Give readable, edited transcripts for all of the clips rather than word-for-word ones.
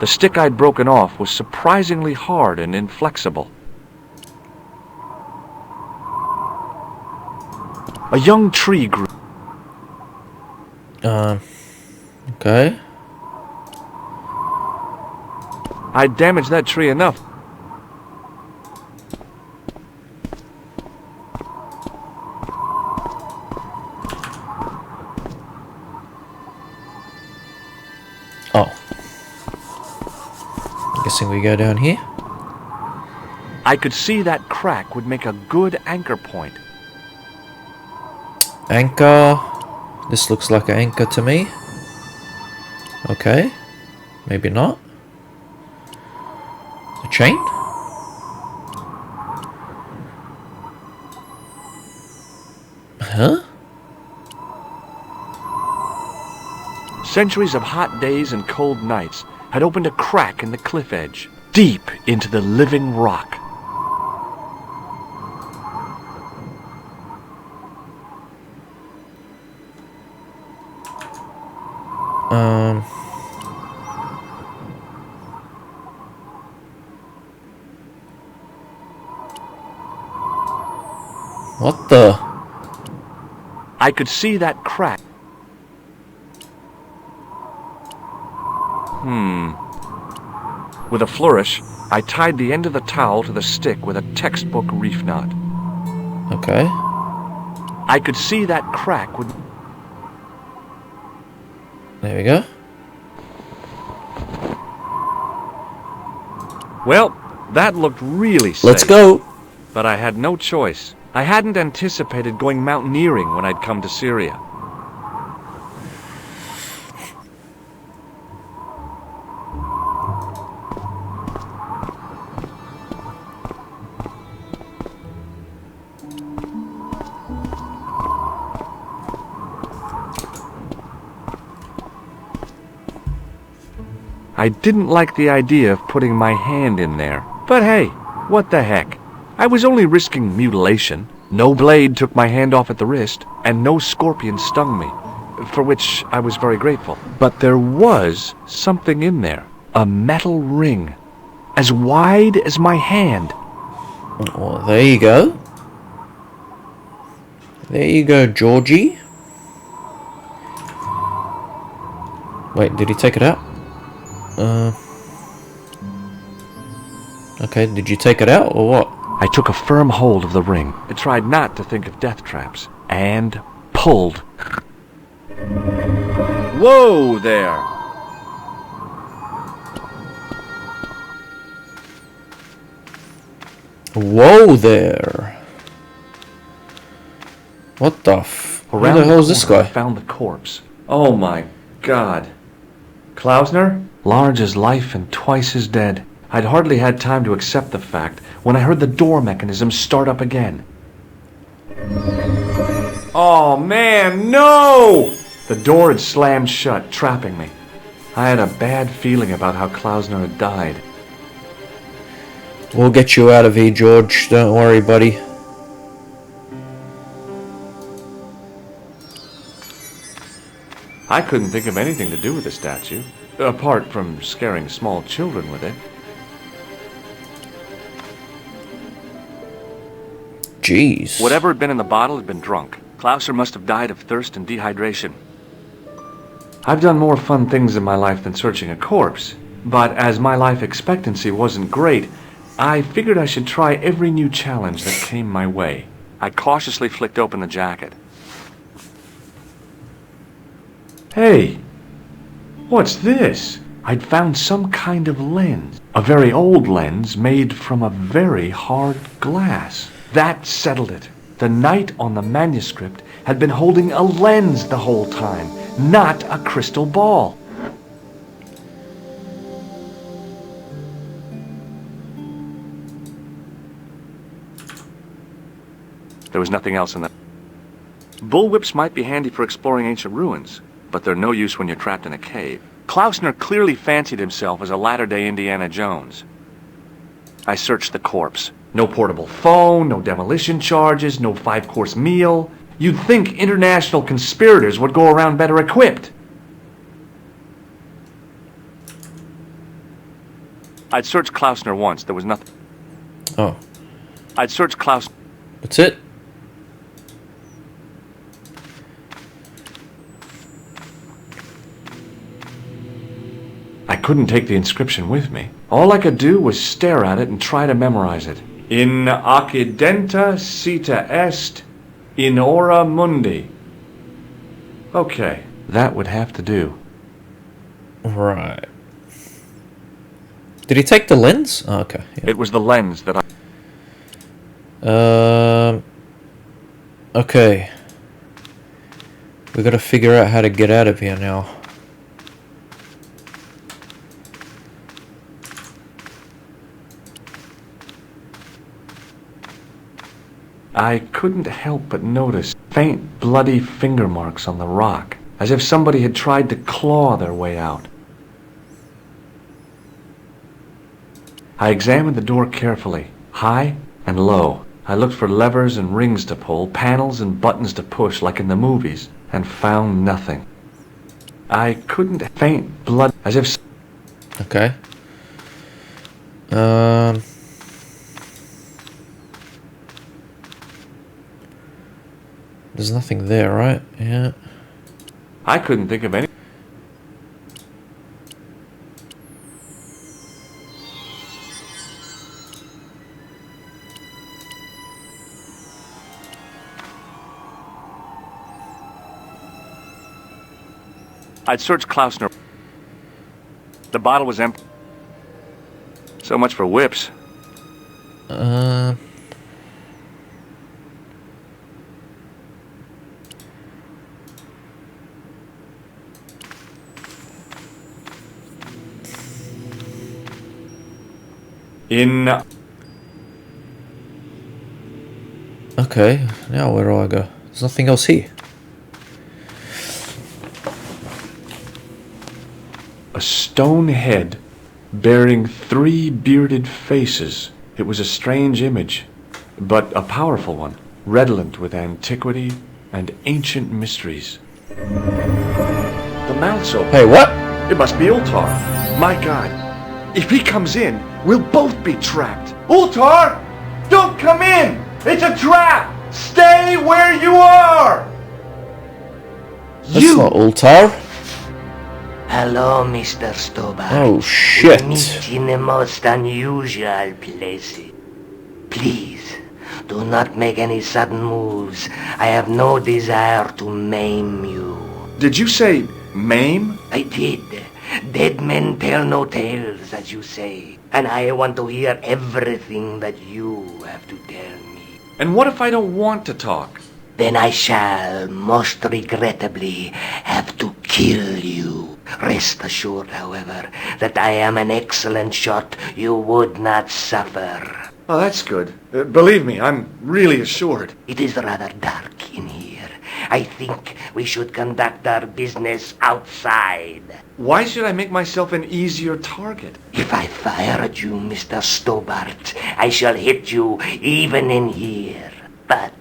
The stick I'd broken off was surprisingly hard and inflexible. A young tree grew. Okay. I'd damaged that tree enough. Oh. I'm guessing we go down here. I could see that crack would make a good anchor point. Anchor. This looks like an anchor to me. Okay. Maybe not. A chain? Huh? Centuries of hot days and cold nights had opened a crack in the cliff edge, deep into the living rock. What the? I could see that crack. With a flourish, I tied the end of the towel to the stick with a textbook reef knot. Okay. I could see that crack would... There we go. Well, that looked really safe. Let's go. But I had no choice. I hadn't anticipated going mountaineering when I'd come to Syria. I didn't like the idea of putting my hand in there. But hey, what the heck? I was only risking mutilation. No blade took my hand off at the wrist, and no scorpion stung me, for which I was very grateful. But there was something in there. A metal ring, as wide as my hand. Well, there you go. There you go, Georgie. Wait, did he take it out? Okay, did you take it out or what? I took a firm hold of the ring. I tried not to think of death traps, and pulled. Whoa there! Whoa there! What the Who the hell is this guy? I found the corpse. Oh my God. Klausner? Large as life and twice as dead. I'd hardly had time to accept the fact when I heard the door mechanism start up again. Oh man, no! The door had slammed shut, trapping me. I had a bad feeling about how Klausner had died. We'll get you out of here, George. Don't worry, buddy. I couldn't think of anything to do with the statue, apart from scaring small children with it. Jeez. Whatever had been in the bottle had been drunk. Klausner must have died of thirst and dehydration. I've done more fun things in my life than searching a corpse, but as my life expectancy wasn't great, I figured I should try every new challenge that came my way. I cautiously flicked open the jacket. Hey, what's this? I'd found some kind of lens. A very old lens made from a very hard glass. That settled it. The knight on the manuscript had been holding a lens the whole time, not a crystal ball. There was nothing else in the... Bullwhips might be handy for exploring ancient ruins, but they're no use when you're trapped in a cave. Klausner clearly fancied himself as a latter-day Indiana Jones. I searched the corpse. No portable phone, no demolition charges, no 5-course meal. You'd think international conspirators would go around better equipped. I'd searched Klausner once. There was nothing. Oh, I'd searched Klaus. that's it? I couldn't take the inscription with me. All I could do was stare at it and try to memorize it. In occidenta sita est, in ora mundi. Okay, that would have to do. Right. Did he take the lens? Oh, okay. Yeah. It was the lens that I... Okay. We gotta figure out how to get out of here now. I couldn't help but notice faint bloody finger marks on the rock, as if somebody had tried to claw their way out. I examined the door carefully, high and low. I looked for levers and rings to pull, panels and buttons to push like in the movies, and found nothing. I couldn't faint blood, as if... Okay. There's nothing there, right? Yeah. I couldn't think of any... I'd searched Klausner. The bottle was empty. So much for whips. Okay, now where do I go? There's nothing else here. A stone head bearing 3 bearded faces. It was a strange image, but a powerful one, redolent with antiquity and ancient mysteries. The mouth's open. Hey, what? It must be Ultar. My God, if he comes in, we'll both be trapped. Ultar! Don't come in! It's a trap! Stay where you are! That's not Ultar. Hello, Mr. Stobart. Oh, shit. We meet in the most unusual places. Please, do not make any sudden moves. I have no desire to maim you. Did you say maim? I did. Dead men tell no tales, as you say. And I want to hear everything that you have to tell me. And what if I don't want to talk? Then I shall, most regrettably, have to kill you. Rest assured, however, that I am an excellent shot you would not suffer. Oh, that's good. Believe me, I'm really assured. It is rather dark in here. I think we should conduct our business outside. Why should I make myself an easier target? If I fire at you, Mr. Stobart, I shall hit you even in here. But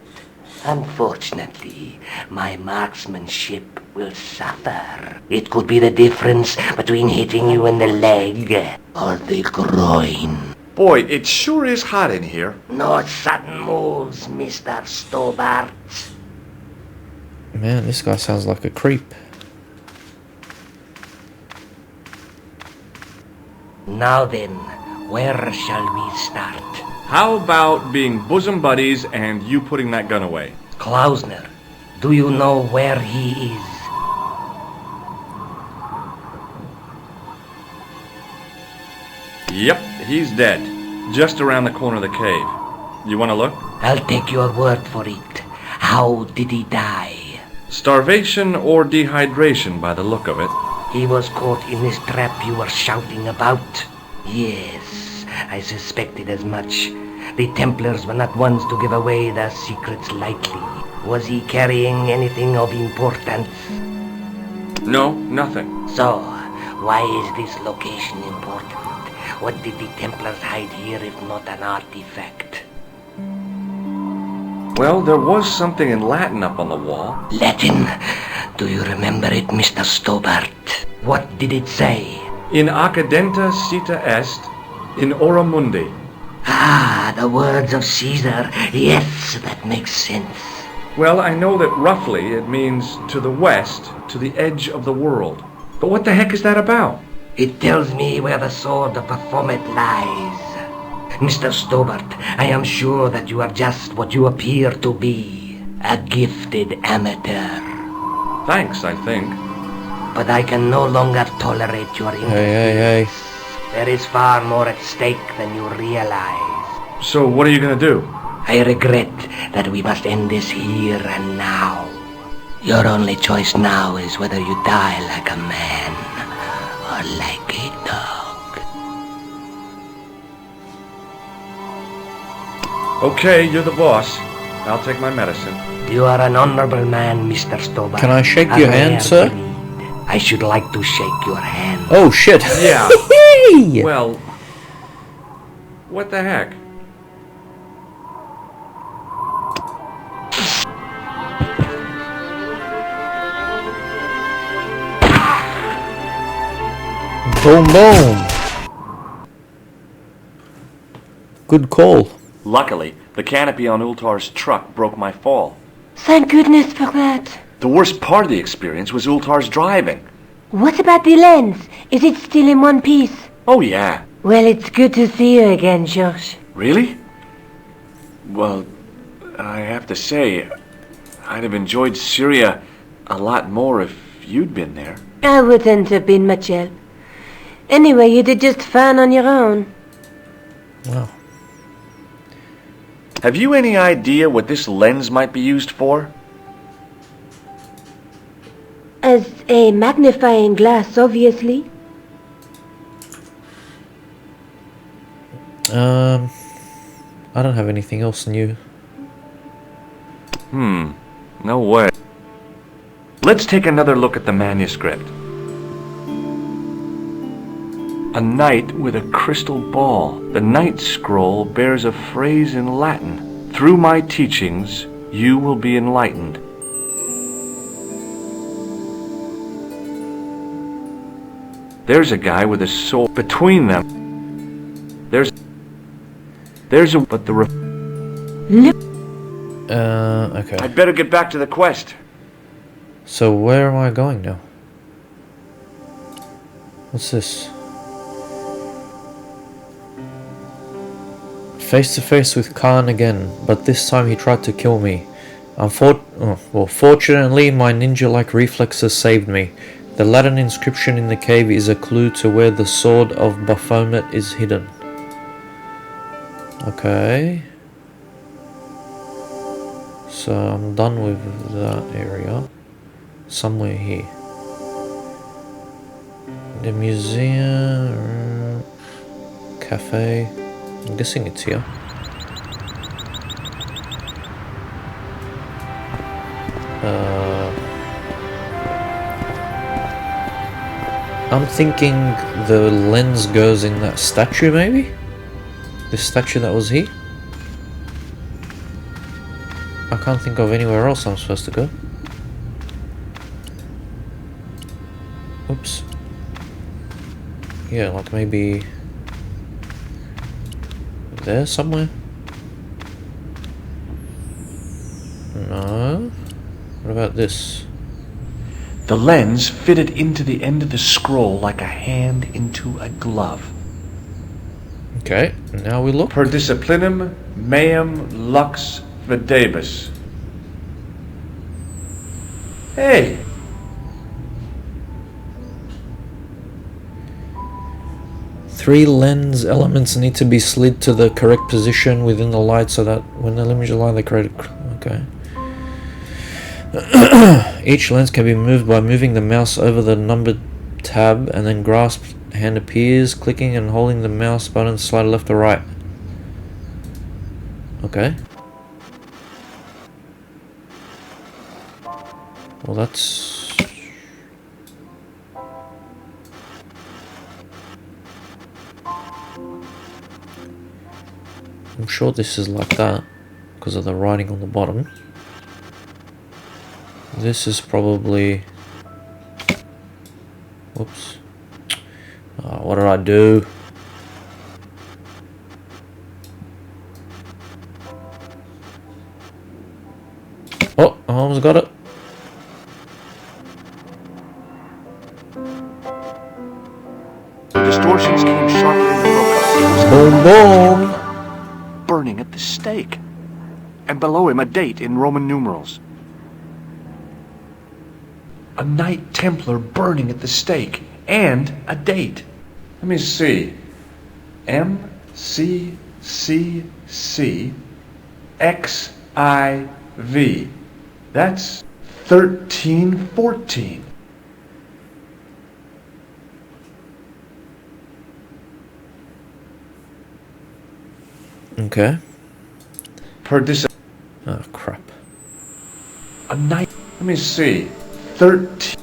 unfortunately, my marksmanship will suffer. It could be the difference between hitting you in the leg or the groin. Boy, it sure is hot in here. No sudden moves, Mr. Stobart. Man, this guy sounds like a creep. Now then, where shall we start? How about being bosom buddies and you putting that gun away? Klausner, do you know where he is? Yep, he's dead. Just around the corner of the cave. You want to look? I'll take your word for it. How did he die? Starvation or dehydration by the look of it. He was caught in this trap you were shouting about. Yes, I suspected as much. The Templars were not ones to give away their secrets lightly. Was he carrying anything of importance? No, nothing. So, why is this location important? What did the Templars hide here if not an artifact? Well, there was something in Latin up on the wall. Latin? Do you remember it, Mr. Stobart? What did it say? In accidenta sita est, In Oramundi. Ah, the words of Caesar. Yes, that makes sense. Well, I know that roughly it means to the west, to the edge of the world. But what the heck is that about? It tells me where the sword of Baphomet lies. Mr. Stobart, I am sure that you are just what you appear to be. A gifted amateur. Thanks, I think. But I can no longer tolerate your Hey. interference. There is far more at stake than you realize. So what are you gonna do? I regret that we must end this here and now. Your only choice now is whether you die like a man or like a dog. Okay, you're the boss. I'll take my medicine. You are an honorable man, Mr. Stobart. Can I shake A your rare hand, sir? breed. I should like to shake your hand. Oh shit! Yeah. Hey! Well, what the heck? Boom boom! Good call. Luckily, the canopy on Ultar's truck broke my fall. Thank goodness for that. The worst part of the experience was Ultar's driving. What about the lens? Is it still in one piece? Oh yeah. Well, it's good to see you again, George. Really? Well, I have to say, I'd have enjoyed Syria a lot more if you'd been there. I wouldn't have been much help. Anyway, you did just fine on your own. Wow. Have you any idea what this lens might be used for? As a magnifying glass, obviously. I don't have anything else new. No way. Let's take another look at the manuscript. A knight with a crystal ball. The Knight Scroll bears a phrase in Latin. Through my teachings, you will be enlightened. There's a guy with a sword between them. There's a but the Okay. I'd better get back to the quest. So where am I going now? What's this? Face to face with Khan again, but this time he tried to kill me. Fortunately, my ninja-like reflexes saved me. The Latin inscription in the cave is a clue to where the sword of Baphomet is hidden. Okay. So I'm done with that area. Somewhere here. The museum, cafe. I'm guessing it's here. I'm thinking the lens goes in that statue, maybe? The statue that was here? I can't think of anywhere else I'm supposed to go. Oops. Yeah, like maybe there somewhere? No. What about this? The lens fitted into the end of the scroll like a hand into a glove. Okay, now we look. Per disciplinum meum lux videbus. Hey! Three lens elements need to be slid to the correct position within the light so that when the image align the correct... Okay. Each lens can be moved by moving the mouse over the numbered tab and then grasp hand appears, clicking and holding the mouse button slide left or right. Okay. Well, that's... I'm sure this is like that because of the writing on the bottom. This is probably... Whoops. What did I do? Oh, I almost got it. The distortions came sharply and broken. It was Boom, boom. burning at the stake. And below him a date in Roman numerals. A Knight Templar burning at the stake. And a date. Let me see. MCCCXIV. That's 1314. Okay. Per dis. Oh, crap. A knight. Let me see. 13.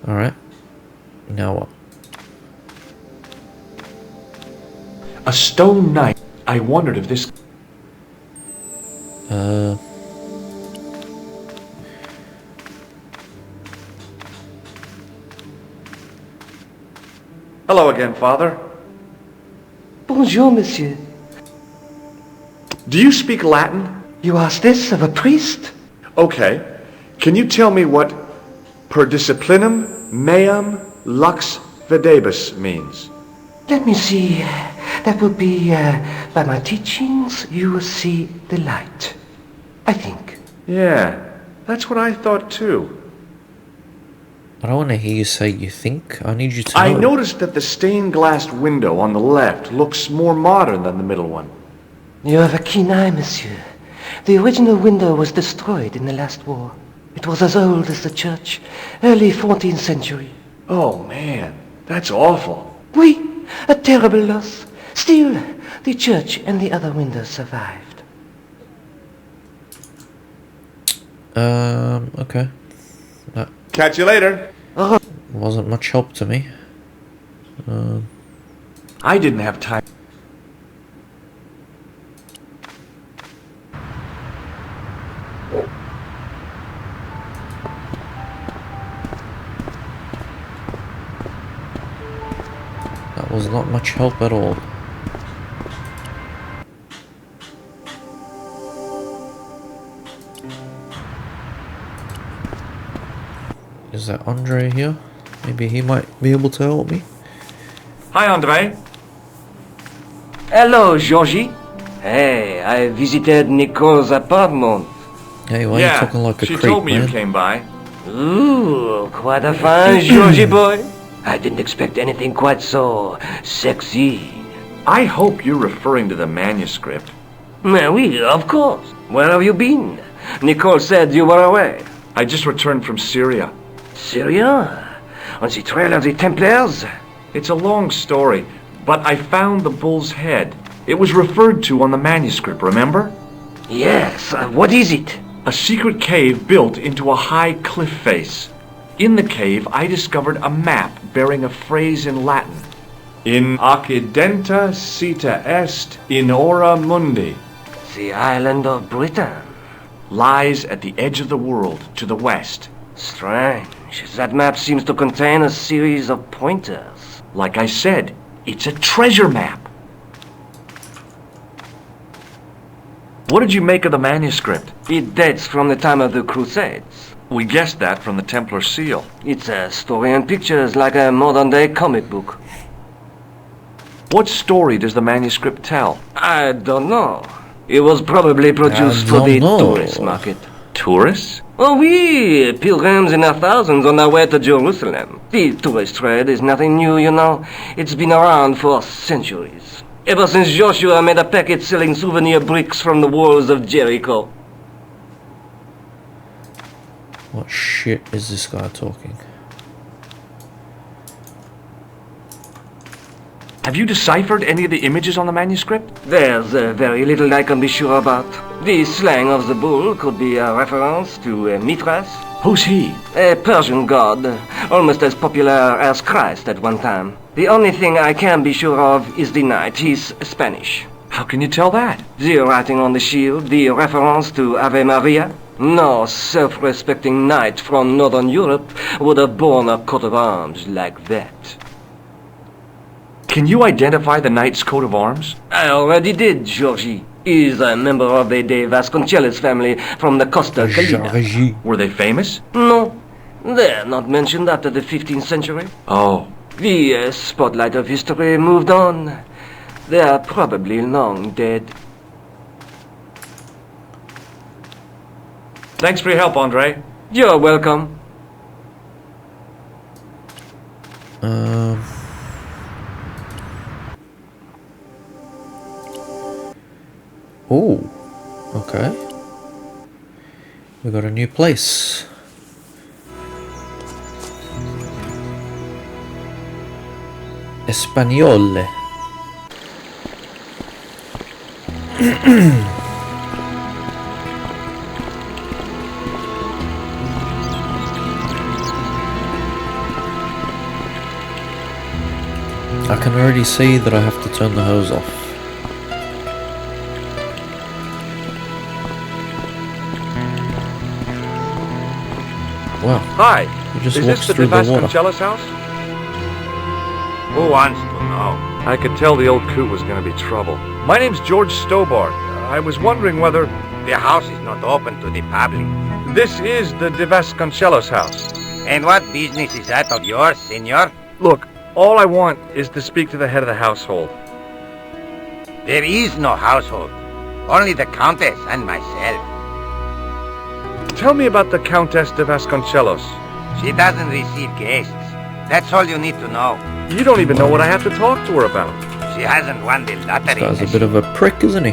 Alright. Now what? A stone knight. I wondered if this. Hello again, Father. Bonjour, monsieur. Do you speak Latin? You ask this of a priest? Okay. Can you tell me what per disciplinum meam lux videbus means? Let me see. That would be, by my teachings, you will see the light. I think. Yeah, that's what I thought too. I don't want to hear you say you think. I need you to know. I noticed that the stained glass window on the left looks more modern than the middle one. You have a keen eye, monsieur. The original window was destroyed in the last war. It was as old as the church, early 14th century. Oh man, that's awful. Oui, a terrible loss. Still, the church and the other windows survived. Okay. That Catch you later. wasn't much help to me. I didn't have time. That was not much help at all. Is that Andre here? Maybe he might be able to help me. Hi, Andre. Hello, Georgie. Hey, I visited Nicole's apartment. Hey, why are you talking like a she creep, told me man? you came by. Ooh, quite a fine Georgie boy. I didn't expect anything quite so sexy. I hope you're referring to the manuscript. Oui, of course. Where have you been? Nicole said you were away. I just returned from Syria. Syria? On the trail of the Templars? It's a long story, but I found the bull's head. It was referred to on the manuscript, remember? Yes, what is it? A secret cave built into a high cliff face. In the cave, I discovered a map bearing a phrase in Latin. In occidenta cita est in ora mundi. The island of Britain. Lies at the edge of the world, to the west. Strange. That map seems to contain a series of pointers. Like I said, it's a treasure map. What did you make of the manuscript? It dates from the time of the Crusades. We guessed that from the Templar seal. It's a story and pictures like a modern-day comic book. What story does the manuscript tell? I don't know. It was probably produced for the tourist market. Tourists? Oh, oui, pilgrims in their thousands on their way to Jerusalem. The tourist trade is nothing new, you know. It's been around for centuries. Ever since Joshua made a packet selling souvenir bricks from the walls of Jericho. What shit is this guy talking? Have you deciphered any of the images on the manuscript? There's very little I can be sure about. The slang of the bull could be a reference to Mithras. Who's he? A Persian god, almost as popular as Christ at one time. The only thing I can be sure of is the knight. He's Spanish. How can you tell that? The writing on the shield, the reference to Ave Maria. No self-respecting knight from Northern Europe would have borne a coat of arms like that. Can you identify the knight's coat of arms? I already did, Georgie. Is a member of the De Vasconcelos family from the Costa Calina. Jarigi. Were they famous? No, they're not mentioned after the 15th century. Oh. The spotlight of history moved on. They are probably long dead. Thanks for your help, Andre. You're welcome. Oh, okay. We got a new place. Espagnole. I can already see that I have to turn the hose off. Wow, Hi. he just Is walks this the through the water. Vasconcelos house? Who wants to know? I could tell the old coot was going to be trouble. My name's George Stobart. I was wondering whether... The house is not open to the public. This is the De Vasconcelos house. And what business is that of yours, senor? Look, all I want is to speak to the head of the household. There is no household. Only the Countess and myself. Tell me about the Countess de Vasconcelos. She doesn't receive guests. That's all you need to know. You don't even know what I have to talk to her about. She hasn't won the lottery. This guy's a has bit she? of a prick, isn't he?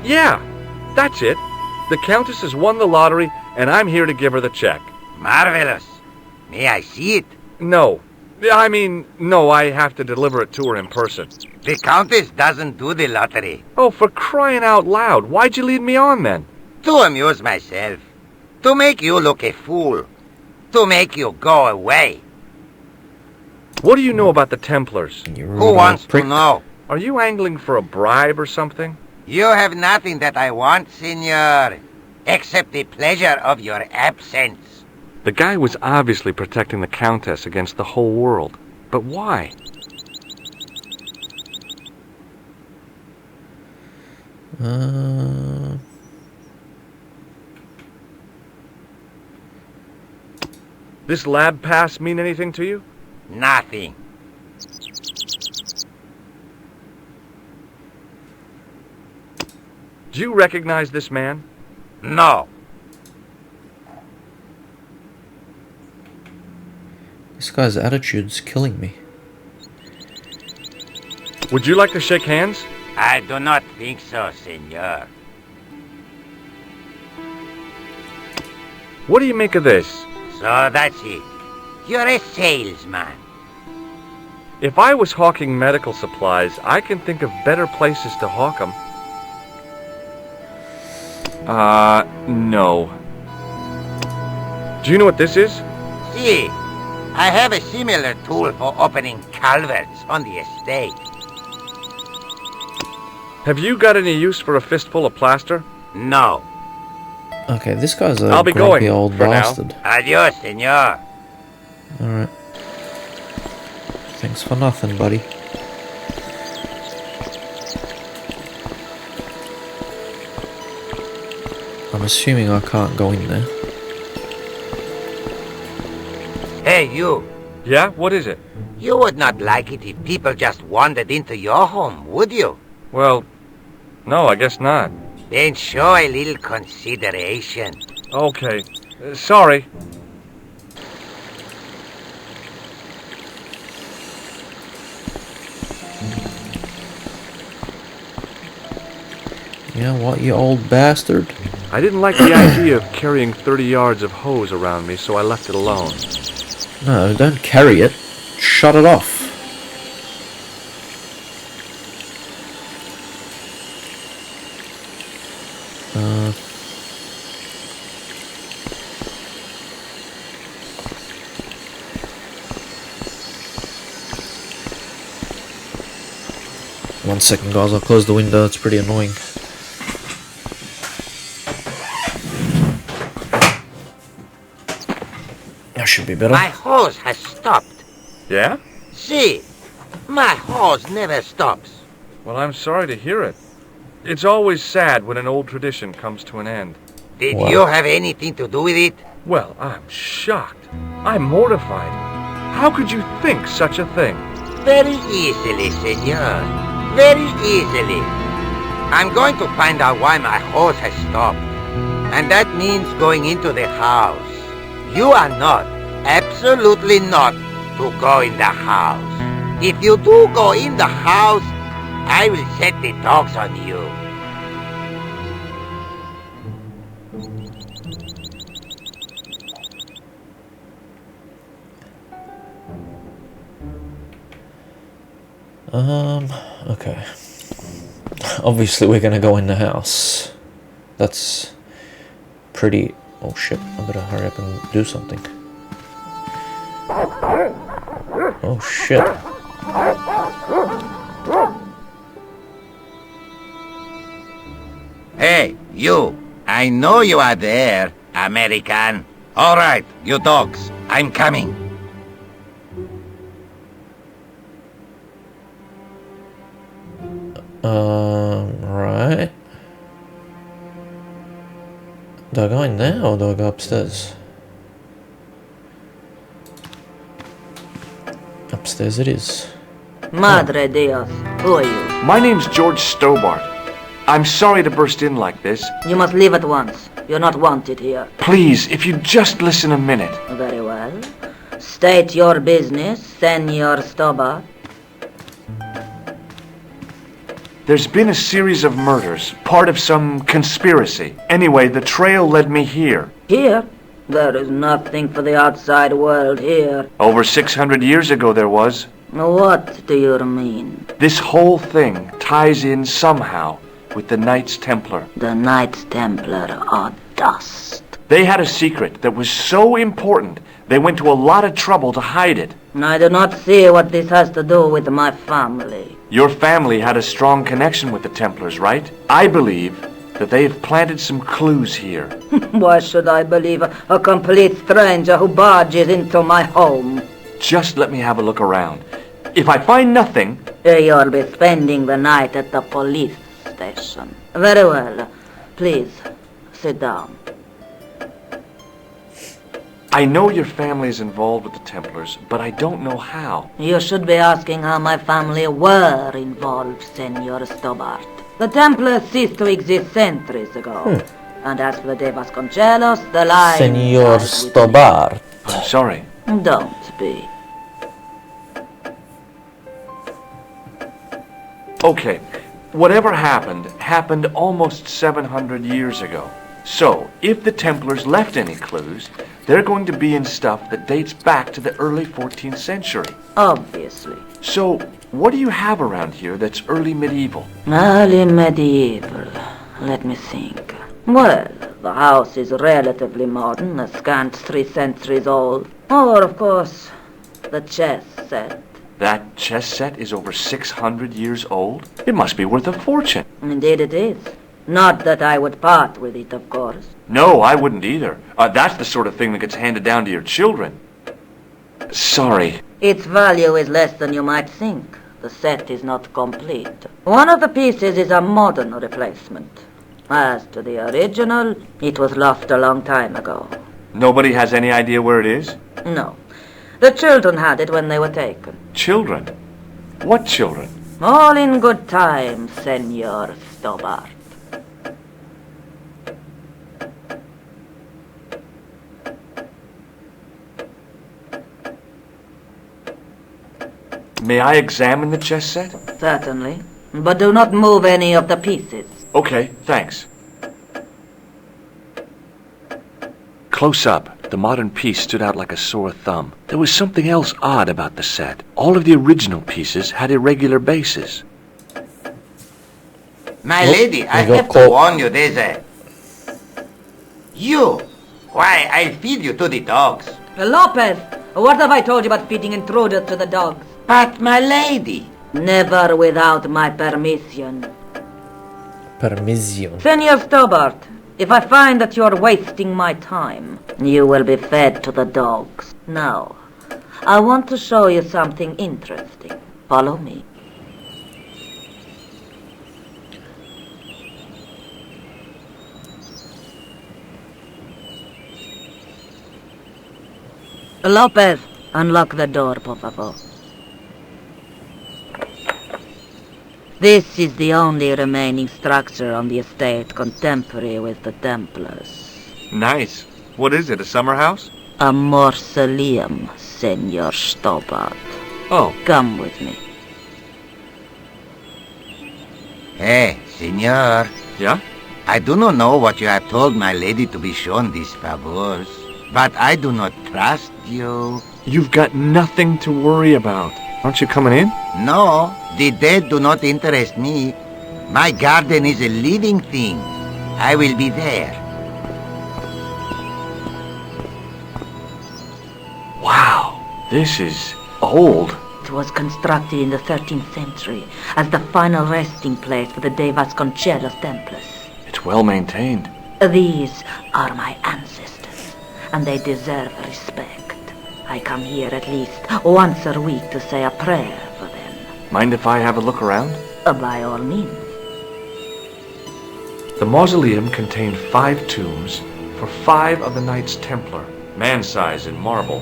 Yeah, that's it. The Countess has won the lottery, and I'm here to give her the check. Marvelous. May I see it? No. No, I have to deliver it to her in person. The Countess doesn't do the lottery. Oh, for crying out loud, why'd you lead me on then? To amuse myself. To make you look a fool. To make you go away. What do you know about the Templars? You rude Who old wants prick. to know? Are you angling for a bribe or something? You have nothing that I want, senor. Except the pleasure of your absence. The guy was obviously protecting the Countess against the whole world. But why? This lab pass mean anything to you? Nothing. Do you recognize this man? No. This guy's attitude's killing me. Would you like to shake hands? I do not think so, senor. What do you make of this? So that's it. You're a salesman. If I was hawking medical supplies, I can think of better places to hawk them. No. Do you know what this is? See, I have a similar tool for opening culverts on the estate. Have you got any use for a fistful of plaster? No. Okay, this guy's a I'll be grumpy going old for now. bastard. Adios, senor. Alright. Thanks for nothing, buddy. I'm assuming I can't go in there. Hey, you. Yeah? What is it? You would not like it if people just wandered into your home, would you? Well, no, I guess not. Then show a little consideration. Okay. Sorry. You know what, you old bastard? I didn't like the idea of carrying 30 yards of hose around me, so I left it alone. No, don't carry it. Shut it off. One second, guys, I'll close the window, it's pretty annoying. Oh should be better. My hose has stopped. Yeah? See, my hose never stops. Well, I'm sorry to hear it. It's always sad when an old tradition comes to an end. Did Wow. you have anything to do with it? Well, I'm shocked. I'm mortified. How could you think such a thing? Very easily, senor. Very easily. I'm going to find out why my hose has stopped. And that means going into the house. You are not, absolutely not, to go in the house. If you do go in the house, I will set the dogs on you. Okay. Obviously we're gonna go in the house. That's pretty... Oh shit, I better hurry up and do something. Oh shit. Hey, you. I know you are there, American. All right, you dogs. I'm coming. Right. Do I go in there or do I go upstairs? Upstairs it is. Madre Dios, who are you? My name's George Stobart. I'm sorry to burst in like this. You must leave at once. You're not wanted here. Please, if you just listen a minute. Very well. State your business, Senor Stobart. There's been a series of murders, part of some conspiracy. Anyway, the trail led me here. Here? There is nothing for the outside world here. Over 600 years ago there was. What do you mean? This whole thing ties in somehow with the Knights Templar. The Knights Templar are dust. They had a secret that was so important, they went to a lot of trouble to hide it. I do not see what this has to do with my family. Your family had a strong connection with the Templars, right? I believe that they have planted some clues here. Why should I believe a complete stranger who barges into my home? Just let me have a look around. If I find nothing... You'll be spending the night at the police station. Very well. Please, sit down. I know your family is involved with the Templars, but I don't know how. You should be asking how my family were involved, Senor Stobart. The Templars ceased to exist centuries ago. And as for De Vasconcelos, the line... Senor lies with me. Stobart. I'm sorry. Don't be. Okay, whatever happened almost 700 years ago. So, if the Templars left any clues, they're going to be in stuff that dates back to the early 14th century. Obviously. So, what do you have around here that's early medieval? Early medieval. Let me think. Well, the house is relatively modern, a scant 3 centuries old. Or, of course, the chess set. That chess set is over 600 years old? It must be worth a fortune. Indeed it is. Not that I would part with it, of course. No, I wouldn't either. That's the sort of thing that gets handed down to your children. Sorry. Its value is less than you might think. The set is not complete. One of the pieces is a modern replacement. As to the original, it was lost a long time ago. Nobody has any idea where it is? No. The children had it when they were taken. Children? What children? All in good time, Senor Stobart. May I examine the chess set? Certainly. But do not move any of the pieces. Okay, thanks. Close up, the modern piece stood out like a sore thumb. There was something else odd about the set. All of the original pieces had irregular bases. My Oh, lady, I you got have to caught. warn you, there's a... You! Why, I'll feed you to the dogs. Lopez, what have I told you about feeding intruders to the dogs? But, my lady... Never without my permission. Permission. Senor Stobart, If I find that you're wasting my time, you will be fed to the dogs. Now, I want to show you something interesting. Follow me. Lopez, unlock the door, por favor. This is the only remaining structure on the estate contemporary with the Templars. Nice. What is it, a summer house? A mausoleum, Senor Stobart. Oh, Come with me. Hey, senor. yeah? I do not know what you have told my lady to be shown these favors, but I do not trust you. You've got nothing to worry about. Aren't you coming in? No, the dead do not interest me. My garden is a living thing. I will be there. Wow, this is old. It was constructed in the 13th century as the final resting place for the De Vasconcelos Templars. It's well maintained. These are my ancestors, and they deserve respect. I come here at least once a week to say a prayer for them. Mind if I have a look around? By all means. The mausoleum contained 5 tombs for 5 of the Knights Templar, man-size in marble.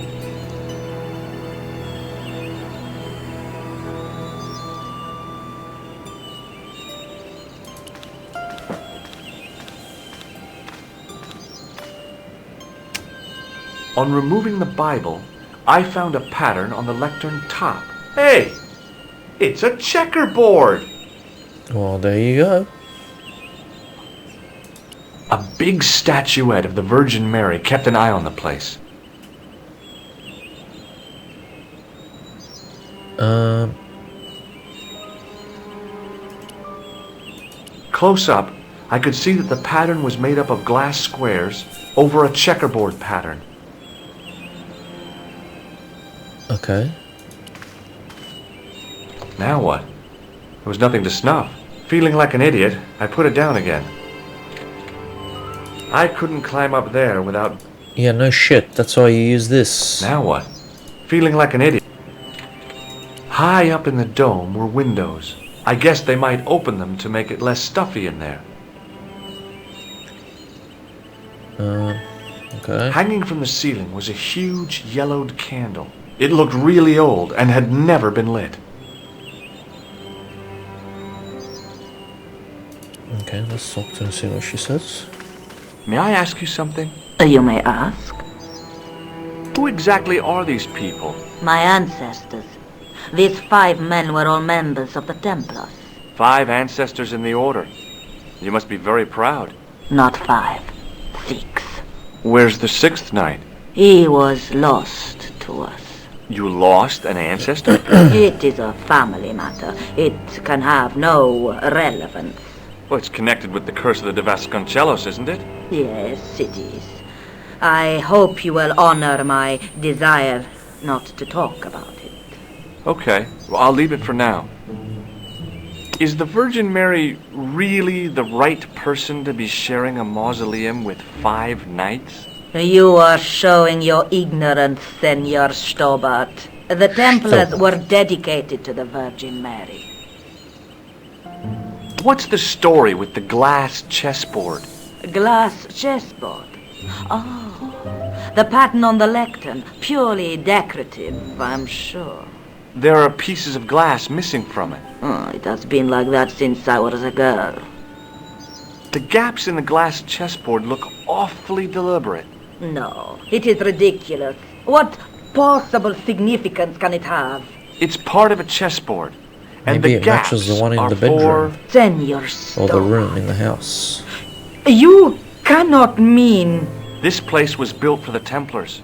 On removing the Bible, I found a pattern on the lectern top. Hey! It's a checkerboard! Well, there you go. A big statuette of the Virgin Mary kept an eye on the place. Close up, I could see that the pattern was made up of glass squares over a checkerboard pattern. Okay. Now what? There was nothing to snuff. Feeling like an idiot, I put it down again. I couldn't climb up there without... Yeah, no shit. That's why you use this. Now what? Feeling like an idiot. High up in the dome were windows. I guess they might open them to make it less stuffy in there. Okay. Hanging from the ceiling was a huge yellowed candle. It looked really old and had never been lit. Okay, let's talk to her and see what she says. May I ask you something? You may ask. Who exactly are these people? My ancestors. These 5 men were all members of the Templars. 5 ancestors in the order. You must be very proud. Not 5. 6. Where's the 6th knight? He was lost to us. You lost an ancestor? It is a family matter. It can have no relevance. Well, it's connected with the curse of the De Vasconcelos, isn't it? Yes, it is. I hope you will honor my desire not to talk about it. Okay, well, I'll leave it for now. Is the Virgin Mary really the right person to be sharing a mausoleum with 5 knights? You are showing your ignorance, Senor Stobart. The Templars were dedicated to the Virgin Mary. What's the story with the glass chessboard? Glass chessboard. Oh, the pattern on the lectern. Purely decorative, I'm sure. There are pieces of glass missing from it. Oh, it has been like that since I was a girl. The gaps in the glass chessboard look awfully deliberate. No, it is ridiculous. What possible significance can it have? It's part of a chessboard. And Maybe the it gaps matches the one in are the bedroom. for... Senor Or Stobart. the room in the house. You cannot mean... This place was built for the Templars.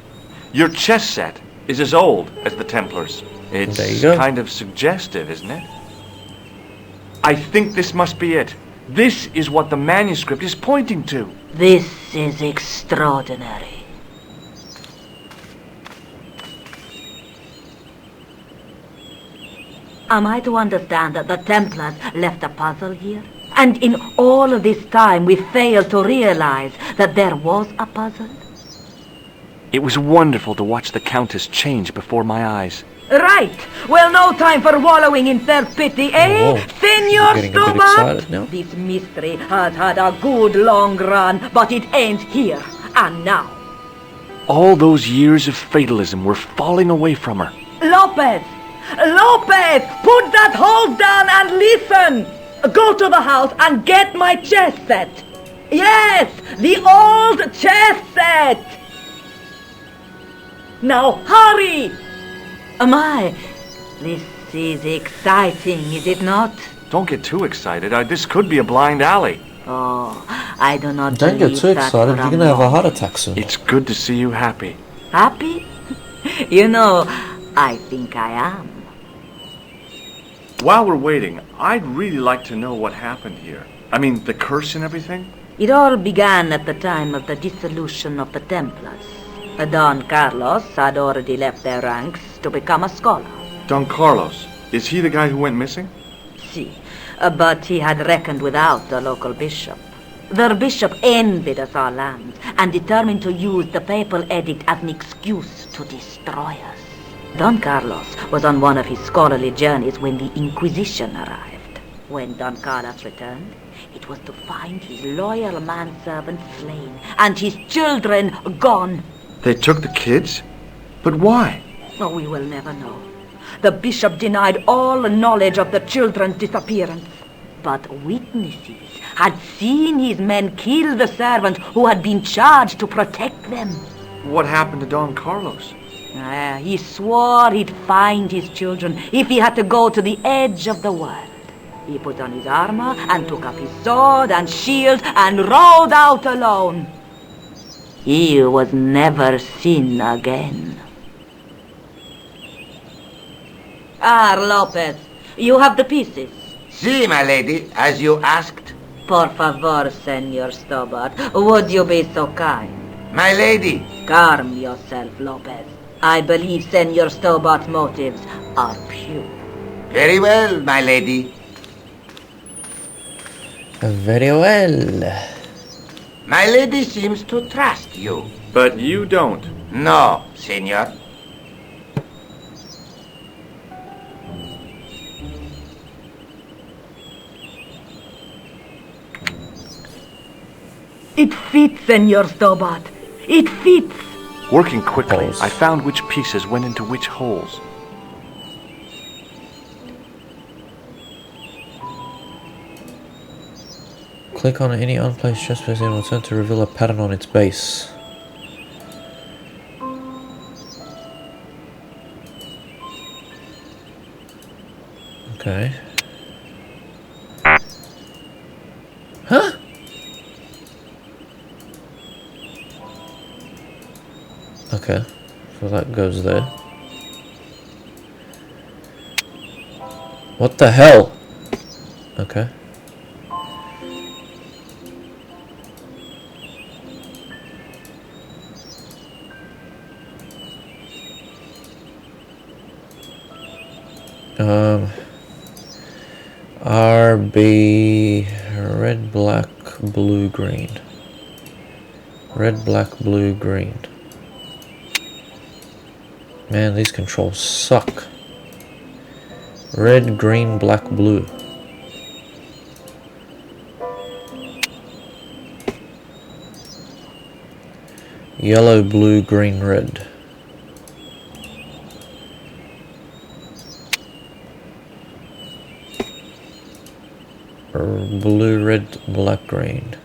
Your chess set is as old as the Templars. There you It's go. kind of suggestive, isn't it? I think this must be it. This is what the manuscript is pointing to. This is extraordinary. Am I to understand that the Templars left a puzzle here? And in all of this time, we failed to realize that there was a puzzle. It was wonderful to watch the Countess change before my eyes. Right. Well, no time for wallowing in self-pity, eh, Whoa. Senor Getting a bit Stobart? excited now. This mystery has had a good long run, but it ends here and now. All those years of fatalism were falling away from her. Lopez! Lopez! Put that hose down and listen! Go to the house and get my chess set. Yes, the old chess set! Now hurry! My, this is exciting, is it not? Don't get too excited. This could be a blind alley. Oh, I do not Don't get believe too that excited, for you're gonna have a moment. heart attack soon. It's good to see you happy. Happy? You know, I think I am. While we're waiting, I'd really like to know what happened here. I mean, the curse and everything? It all began at the time of the dissolution of the Templars. Don Carlos had already left their ranks to become a scholar. Don Carlos. Is he the guy who went missing? See, but he had reckoned without the local bishop. Their bishop envied us our lands and determined to use the papal edict as an excuse to destroy us. Don Carlos was on one of his scholarly journeys when the Inquisition arrived. When Don Carlos returned, it was to find his loyal manservant slain and his children gone. They took the kids? But why? Oh, we will never know. The bishop denied all knowledge of the children's disappearance. But witnesses had seen his men kill the servant who had been charged to protect them. What happened to Don Carlos? He swore he'd find his children if he had to go to the edge of the world. He put on his armor and took up his sword and shield and rode out alone. He was never seen again. Lopez, you have the pieces. See, my lady, as you asked. Por favor, Senor Stobart, would you be so kind? My lady. Calm yourself, Lopez. I believe Senor Stobart's motives are pure. Very well, my lady. Very well. My lady seems to trust you. But you don't. No, senor. It fits, Senor Stobart. It fits. Working quickly, Holes. I found which pieces went into which holes. Click on any unplaced chess piece and it will turn to reveal a pattern on its base. Okay. Huh? Okay, so that goes there. What the hell? Okay. RB red, black, blue, green. Red, black, blue, green. Man, these controls suck. Red, green, black, blue. Yellow, blue, green, red. Blue, red, black, green.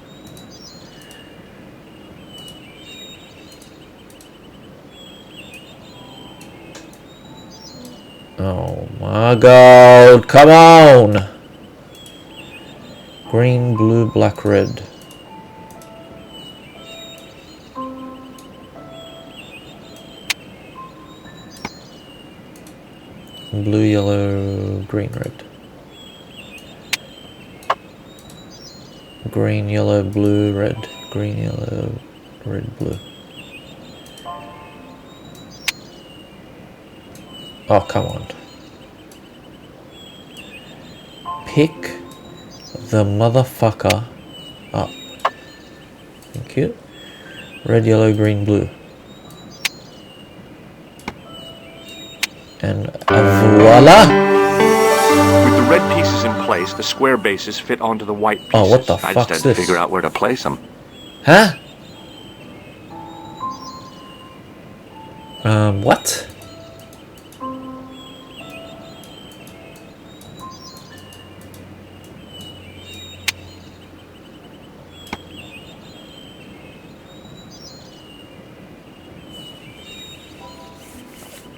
Oh my god, come on! Green, blue, black, red. Blue, yellow, green, red. Green, yellow, blue, red. Green, yellow, red, blue. Oh, come on. Pick the motherfucker up. Thank you. Red, yellow, green, blue. And voila! With the red pieces in place, the square bases fit onto the white pieces. Oh, what the I just fuck's had to this? figure out where to place them. Huh? What?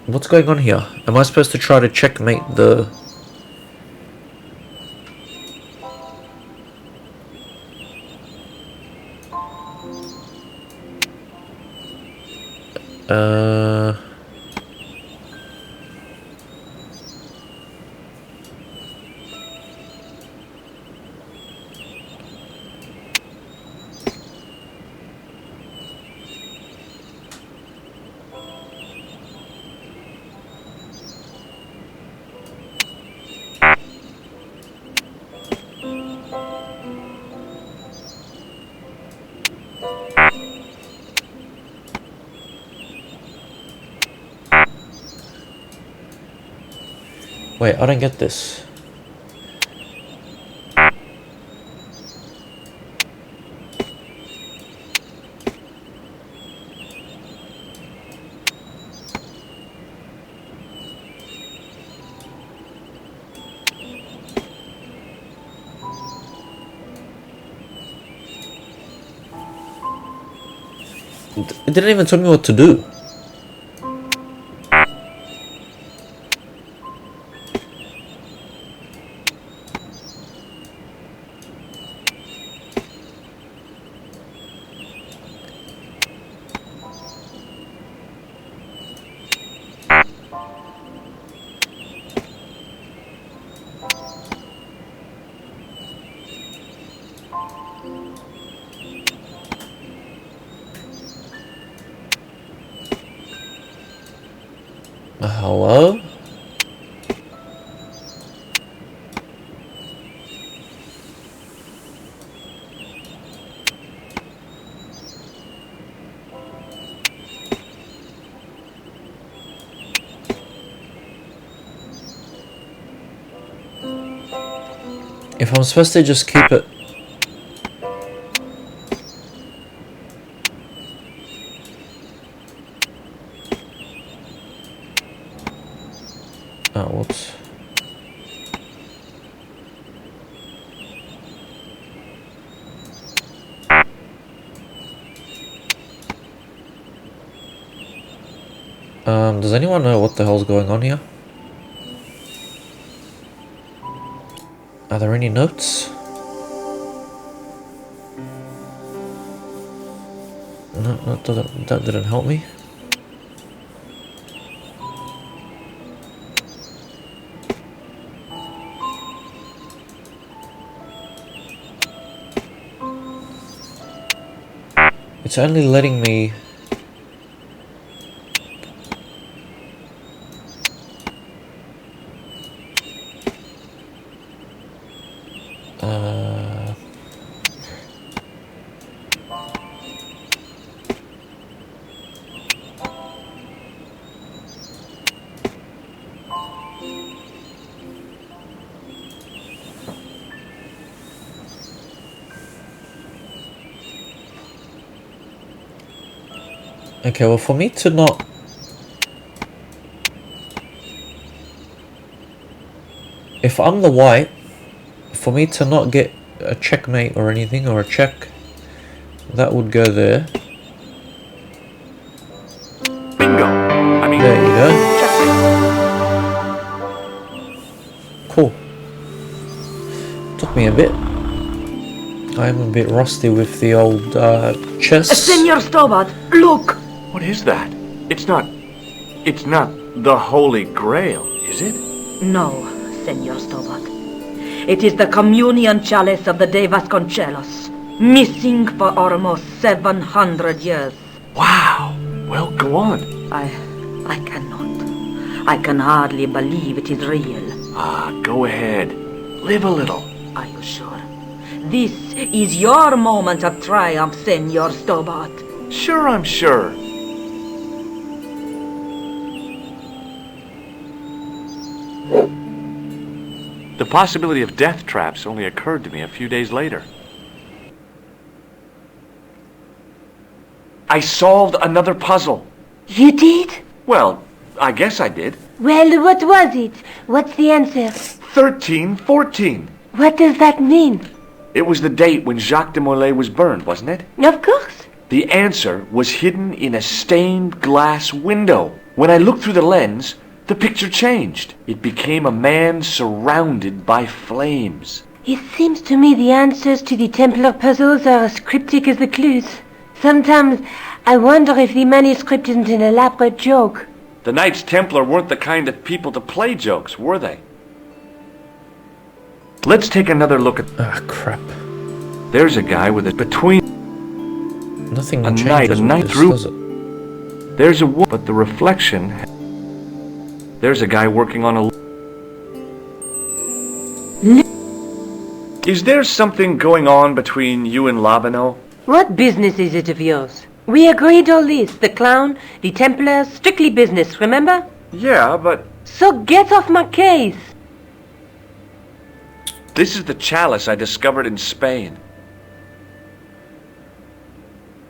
What's going on here? Am I supposed to try to checkmate the... Wait, I don't get this. It didn't even tell me what to do. Hello? If I'm supposed to just keep it... Oh, whoops. Does anyone know what the hell's going on here? Are there any notes? No, that didn't help me. It's only letting me... Okay, well, for me to not... If I'm the white, for me to not get a checkmate or anything, or a check, that would go there. Bingo! I mean, There you go. checkmate. Cool. Took me a bit. I'm a bit rusty with the old chess. Senor Stobart, look! What is that? It's not the Holy Grail, is it? No, Senor Stobart. It is the communion chalice of the De Vasconcelos, missing for almost 700 years. Wow. Well, go on. I cannot. I can hardly believe it is real. Go ahead. Live a little. Are you sure? This is your moment of triumph, Senor Stobart. Sure, I'm sure. The possibility of death traps only occurred to me a few days later. I solved another puzzle. You did? Well, I guess I did. Well, what was it? What's the answer? 1314. What does that mean? It was the date when Jacques de Molay was burned, wasn't it? Of course. The answer was hidden in a stained glass window. When I looked through the lens, the picture changed. It became a man surrounded by flames. It seems to me the answers to the Templar puzzles are as cryptic as the clues. Sometimes I wonder if the manuscript isn't an elaborate joke. The Knights Templar weren't the kind of people to play jokes, were they? Let's take another look at... Ah, crap. There's a guy with it between... Nothing A changes knight, a with knight this, through- does it? There's a woman, but the reflection... There's a guy working on a... Is there something going on between you and Labano? What business is it of yours? We agreed all this, the clown, the Templars, strictly business, remember? Yeah, but... So get off my case! This is the chalice I discovered in Spain.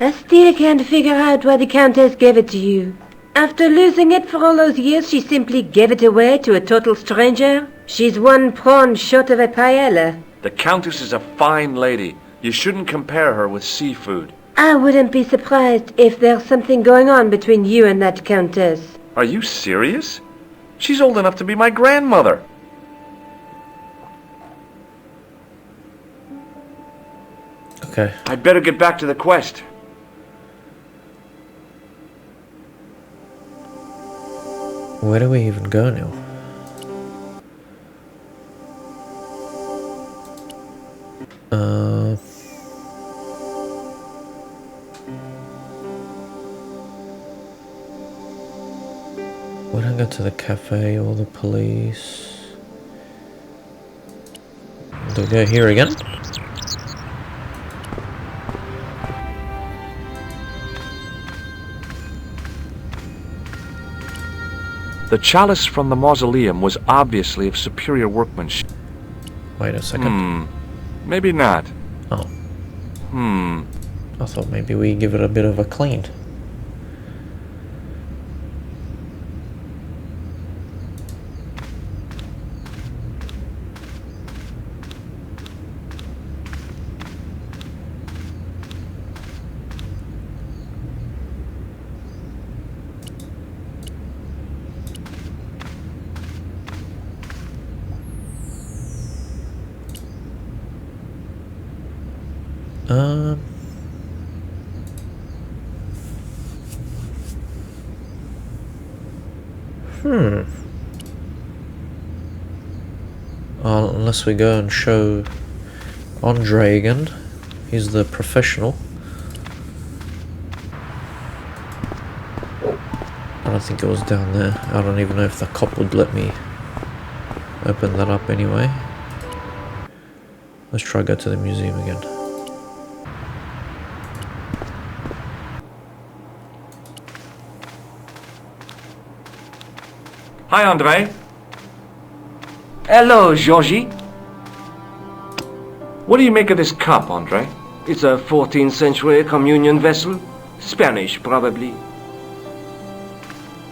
I still can't figure out why the Countess gave it to you. After losing it for all those years, she simply gave it away to a total stranger? She's one prawn short of a paella. The Countess is a fine lady. You shouldn't compare her with seafood. I wouldn't be surprised if there's something going on between you and that Countess. Are you serious? She's old enough to be my grandmother. Okay. I'd better get back to the quest. Where do we even go now? We don't go to the cafe or the police. Do we go here again? The chalice from the mausoleum was obviously of superior workmanship. Wait a second. Maybe not. Oh. I thought maybe we give it a bit of a clean. Unless we go and show Andre again. He's the professional. I don't think it was down there. I don't even know if the cop would let me open that up anyway. Let's try go to the museum again. Hi, Andre. Hello, Georgie. What do you make of this cup, Andre? It's a 14th century communion vessel. Spanish, probably.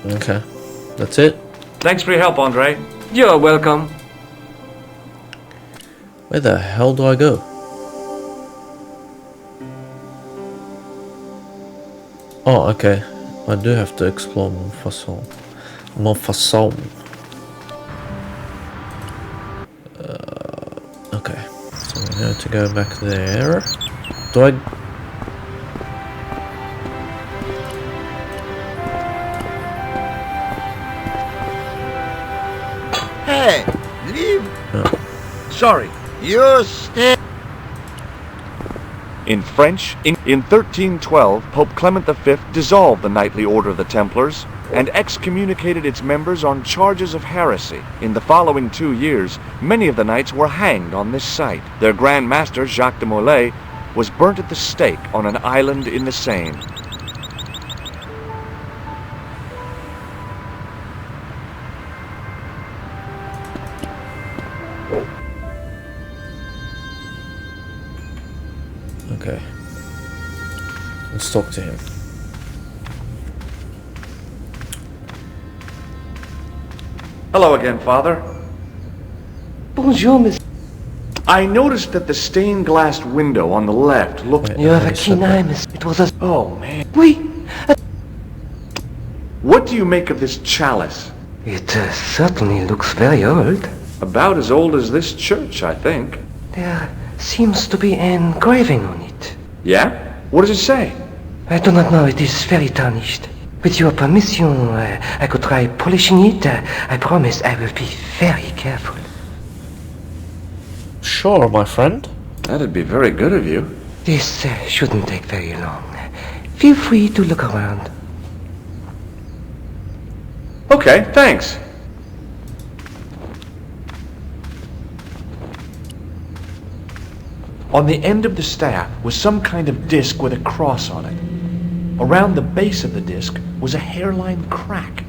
Okay, that's it. Thanks for your help, Andre. You're welcome. Where the hell do I go? Oh, okay. I do have to explore Montfaucon. Montfaucon. Okay, so we know to go back there. Do I... Hey, leave. No. Sorry, you stay. In French, in 1312, Pope Clement V dissolved the knightly order of the Templars, and excommunicated its members on charges of heresy. In the following 2 years, many of the knights were hanged on this site. Their Grand Master, Jacques de Molay, was burnt at the stake on an island in the Seine. Okay. Let's talk to him. Hello again, Father. Bonjour, monsieur. I noticed that the stained glass window on the left looked... Wait, You have a I said keen eye, that. monsieur. It was a... Oh, man. Oui. What do you make of this chalice? It certainly looks very old. About as old as this church, I think. There seems to be an engraving on it. Yeah? What does it say? I do not know. It is very tarnished. With your permission, I could try polishing it. I promise I will be very careful. Sure, my friend. That'd be very good of you. This shouldn't take very long. Feel free to look around. Okay, thanks. On the end of the staff was some kind of disc with a cross on it. Around the base of the disc was a hairline crack.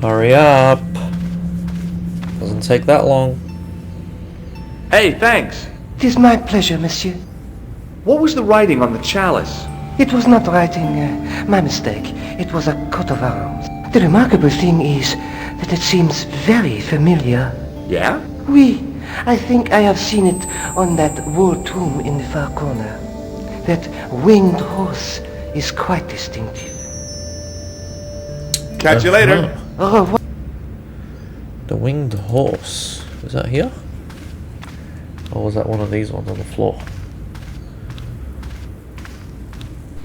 Hurry up. Doesn't take that long. Hey, thanks. It is my pleasure, monsieur. What was the writing on the chalice? It was not writing, my mistake. It was a coat of arms. The remarkable thing is that it seems very familiar. Yeah? Oui, I think I have seen it on that wall tomb in the far corner. That winged horse is quite distinctive. Catch you later. Au revoir. The winged horse. Is that here? Or was that one of these ones on the floor?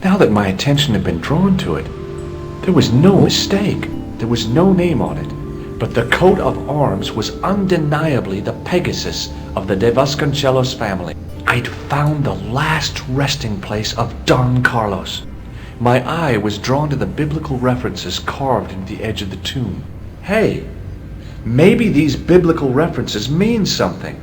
Now that my attention had been drawn to it, there was no mistake. There was no name on it. But the coat of arms was undeniably the Pegasus of the De Vasconcelos family. I'd found the last resting place of Don Carlos. My eye was drawn to the biblical references carved into the edge of the tomb. Hey, maybe these biblical references mean something.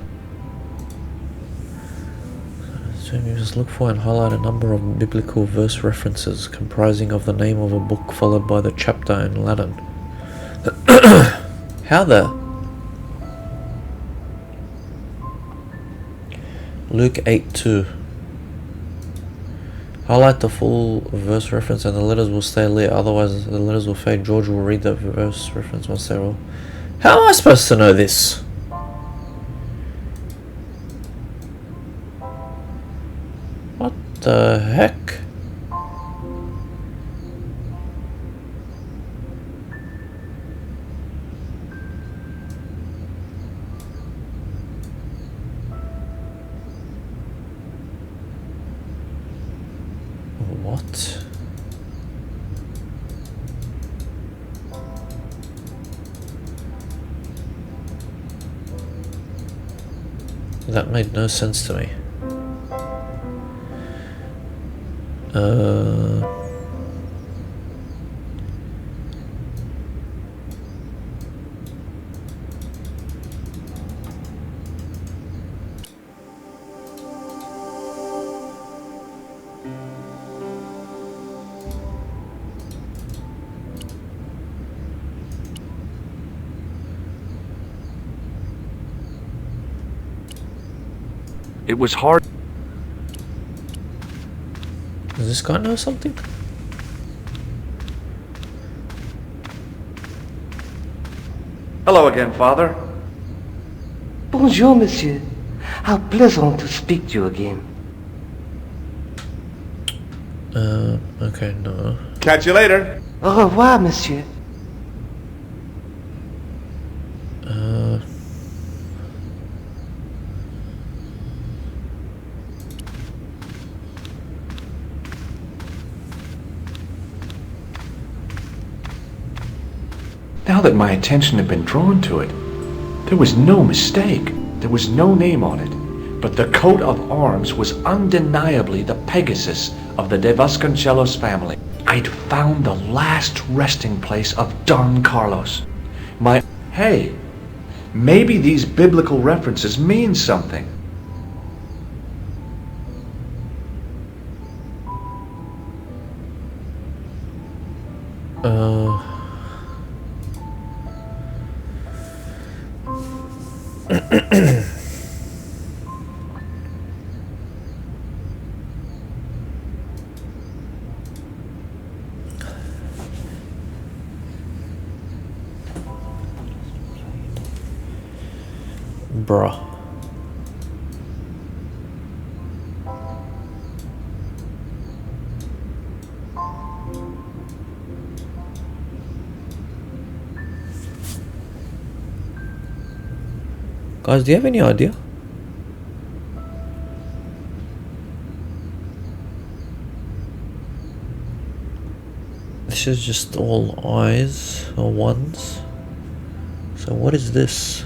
So you just look for and highlight a number of biblical verse references comprising of the name of a book followed by the chapter in Latin. How the... Luke 8:2. Highlight the full verse reference and the letters will stay lit, otherwise the letters will fade. George will read the verse reference once they're all... How am I supposed to know this? What the heck? What? That made no sense to me. It was hard. Does this guy know something? Hello again, Father. Bonjour, monsieur. How pleasant to speak to you again. Okay, no. Catch you later. Au revoir, monsieur. Now that my attention had been drawn to it, there was no mistake. There was no name on it. But the coat of arms was undeniably the Pegasus of the De Vasconcelos family. I'd found the last resting place of Don Carlos. Hey, maybe these biblical references mean something. Bruh. Guys, do you have any idea? This is just all eyes or ones. So what is this?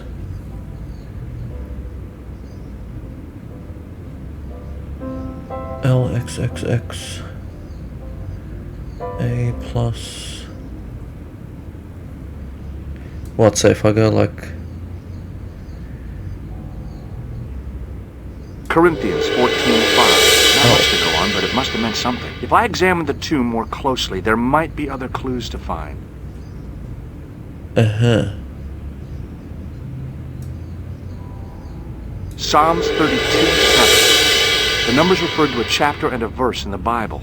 LXXX A plus. What, so if I go like Corinthians 14:5. Not much to go on, but it must have meant something. If I examined the tomb more closely, there might be other clues to find. Psalms 32:7. The numbers referred to a chapter and a verse in the Bible.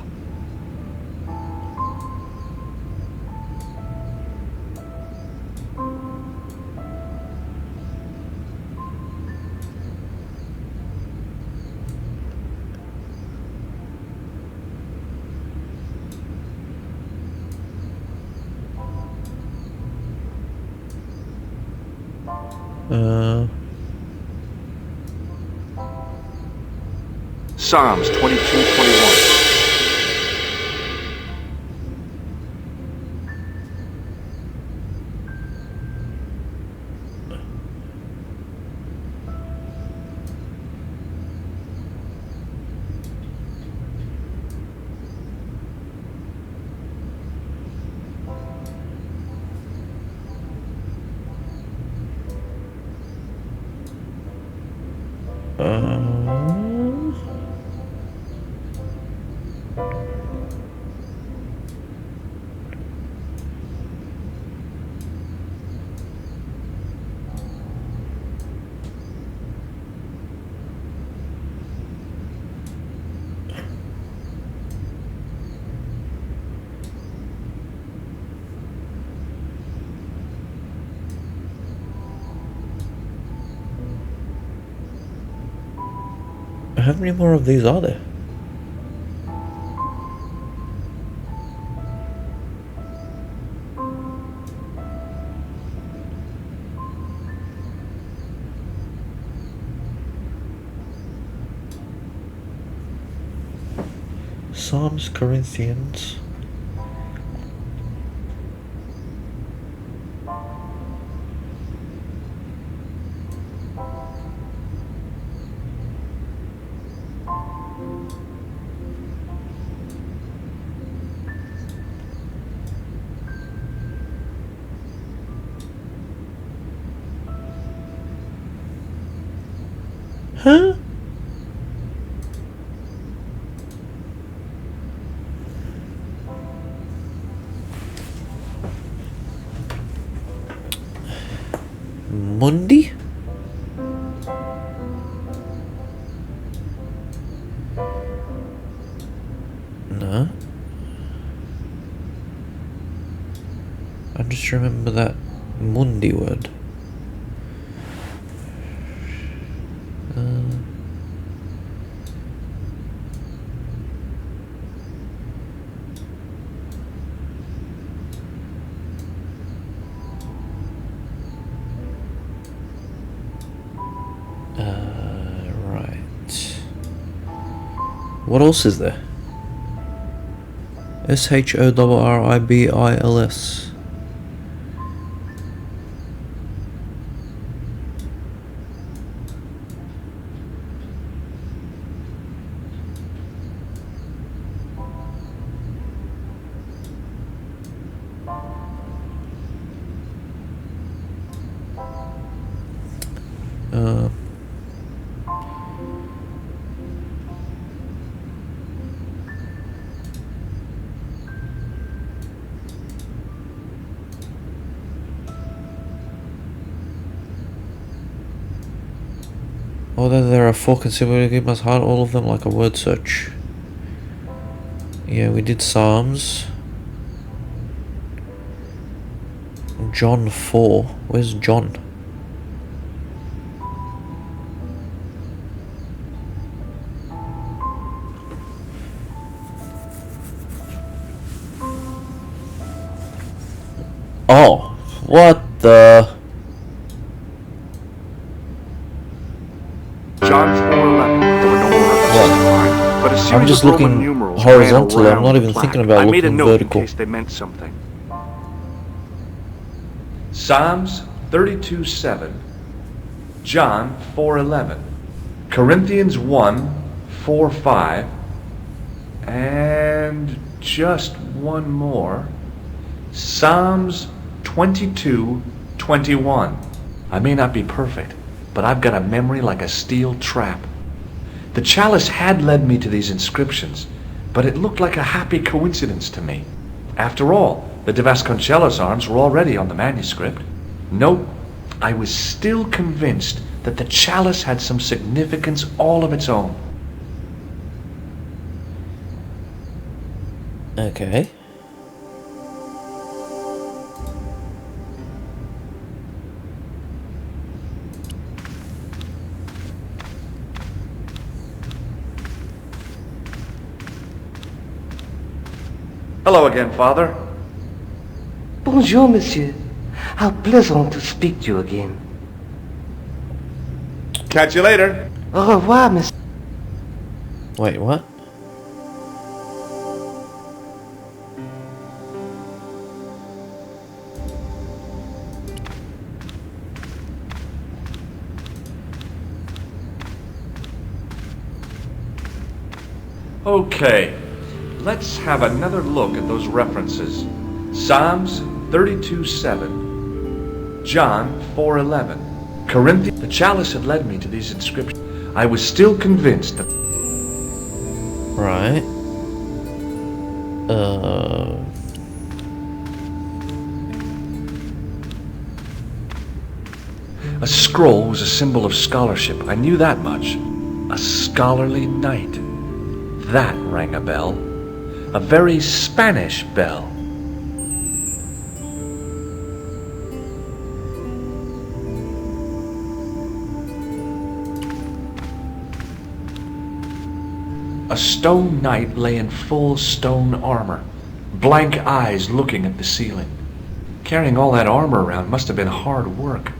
Psalms 22:21. How many more of these are there? Psalms, Corinthians. Huh? Mundi? No. I just remember that Mundi word. Right. What else is there? SHORRIBILS. Although there are 4 consecutive, you must hide all of them like a word search. Yeah, we did Psalms. John 4. Where's John? Oh, what the? John 4:11. There were no more references to mine, but a series I'm just of Roman looking numerals horizontally, ran I'm not around even the plaque. thinking about I made a looking note vertical. in case they meant something. Psalms 32:7, John 4:11, Corinthians 1:4-5, and just one more. Psalms 22:21. I may not be perfect, but I've got a memory like a steel trap. The chalice had led me to these inscriptions, but it looked like a happy coincidence to me. After all, the De Vasconcellos arms were already on the manuscript. Nope, I was still convinced that the chalice had some significance all of its own. Okay. Hello again, Father. Bonjour, monsieur. How pleasant to speak to you again. Catch you later. Au revoir, monsieur. Wait, what? Okay, let's have another look at those references. Psalms 32:7, John 4:11, Corinthians. The chalice had led me to these inscriptions. I was still convinced that. Right. A scroll was a symbol of scholarship. I knew that much. A scholarly knight. That rang a bell. A very Spanish bell. A stone knight lay in full stone armor, blank eyes looking at the ceiling. Carrying all that armor around must have been hard work.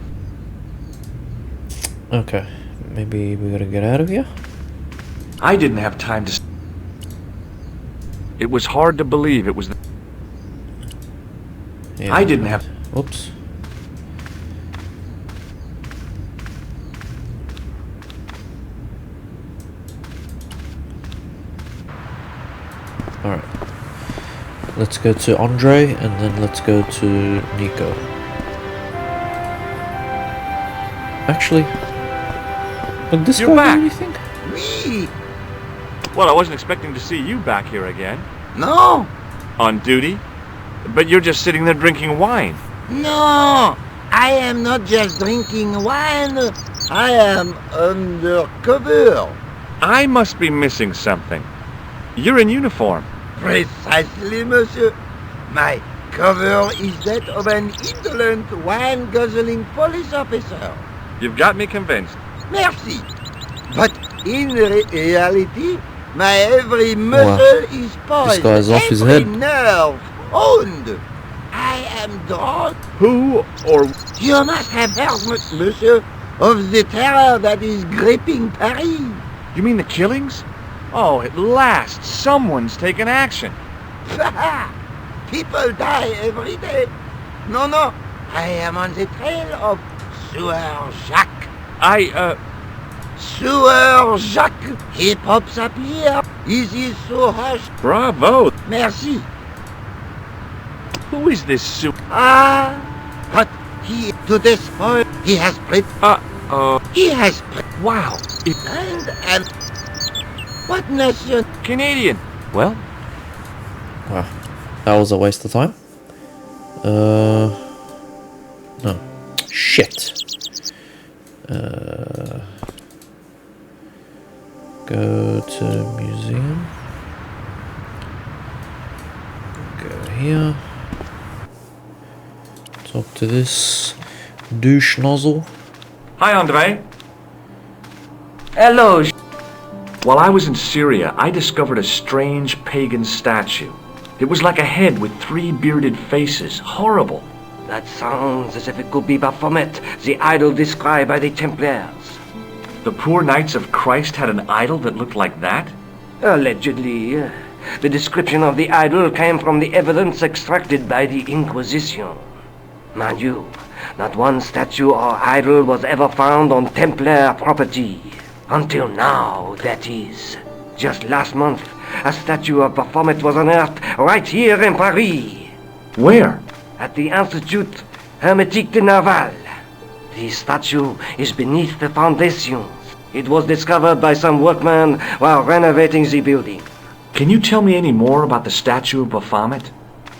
Okay. Maybe we gotta get out of here? I didn't have time to... It was hard to believe it was... Yeah. I didn't have... Oops. Alright. Let's go to Andre and then let's go to Nico. Actually, look, this You're guy back. do anything? Me? Well, I wasn't expecting to see you back here again. No, On duty? But you're just sitting there drinking wine. no. I am not just drinking wine. I am undercover. I must be missing something. You're in uniform. Precisely, monsieur. My cover is that of an indolent, wine-guzzling police officer. You've got me convinced. Merci. But in reality, my every muscle is poised. guy's off his every head. nerve honed. I am drunk. Who or... You must have heard, monsieur, of the terror that is gripping Paris. You mean the killings? Oh, at last, someone's taken action. People die every day. No, I am on the trail of Sewer Jacques. Sewer Jacques. He pops up here. He is so hushed. Bravo. Merci. Who is this suit? But he, to this point, he has He has Wow. and what nation? Canadian. Well, Wow. That was a waste of time. No. Shit. Go to museum. Go here. Talk to this douche nozzle. Hi, Andre. Hello. While I was in Syria, I discovered a strange pagan statue. It was like a head with 3 bearded faces. Horrible. That sounds as if it could be Baphomet, the idol described by the Templars. The poor Knights of Christ had an idol that looked like that? Allegedly. The description of the idol came from the evidence extracted by the Inquisition. Mind you, not one statue or idol was ever found on Templar property. Until now, that is. Just last month, a statue of Baphomet was unearthed right here in Paris. Where? At the Institut Hermétique de Naval. The statue is beneath the foundations. It was discovered by some workmen while renovating the building. Can you tell me any more about the statue of Baphomet?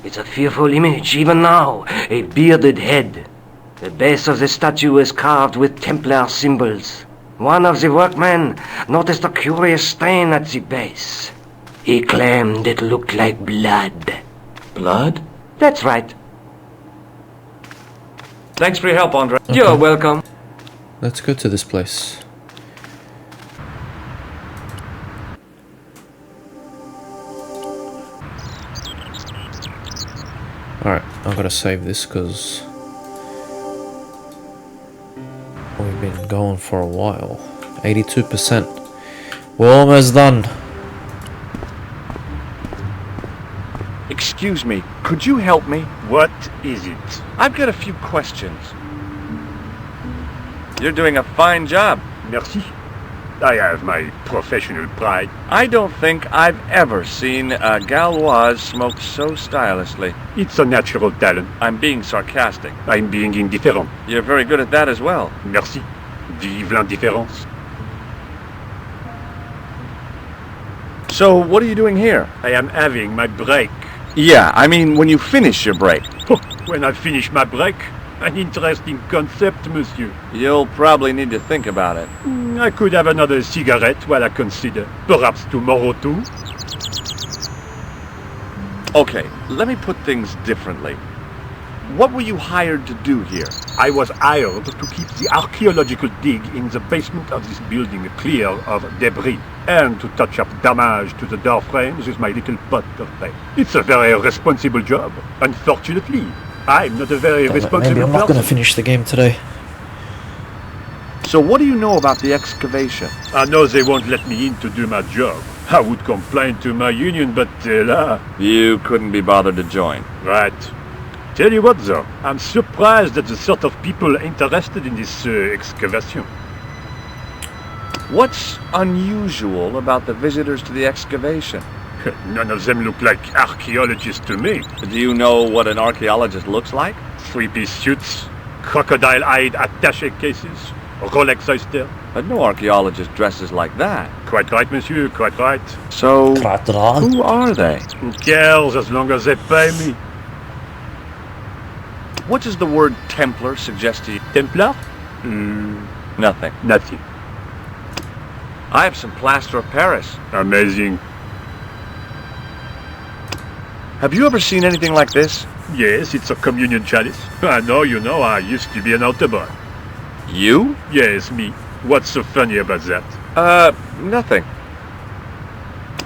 It's a fearful image, even now. A bearded head. The base of the statue is carved with Templar symbols. One of the workmen noticed a curious stain at the base. He claimed it looked like blood. Blood? That's right. Thanks for your help, Andre. Okay. You're welcome. Let's go to this place. Alright, I'm gonna save this because we've been going for a while. 82%. We're almost done. Excuse me, could you help me? What is it? I've got a few questions. You're doing a fine job. Merci. I have my professional pride. I don't think I've ever seen a Gauloise smoke so stylishly. It's a natural talent. I'm being sarcastic. I'm being indifferent. You're very good at that as well. Merci. Vive l'indifférence. So, what are you doing here? I am having my break. Yeah, I mean when you finish your break. When I finish my break, an interesting concept, monsieur. You'll probably need to think about it. I could have another cigarette while I consider. Perhaps tomorrow too. Okay, let me put things differently. What were you hired to do here? I was hired to keep the archaeological dig in the basement of this building clear of debris, and to touch up damage to the door frames with my little pot of paint. It's a very responsible job. Unfortunately, I'm not a very responsible Maybe I'm not person. gonna finish the game today. So what do you know about the excavation? I know they won't let me in to do my job. I would complain to my union, but là. You couldn't be bothered to join. Right. Tell you what though, I'm surprised at the sort of people interested in this excavation. What's unusual about the visitors to the excavation? None of them look like archaeologists to me. Do you know what an archaeologist looks like? Three-piece suits, crocodile-eyed attaché cases, Rolex oyster. But no archaeologist dresses like that. Quite right, monsieur, quite right. So, Tra-tra. who are they? Who cares as long as they pay me? What does the word Templar suggest to you? Templar? Nothing. Nothing. I have some plaster of Paris. Amazing. Have you ever seen anything like this? Yes, it's a communion chalice. I know, you know, I used to be an altar boy. You? Yes, me. What's so funny about that? Nothing.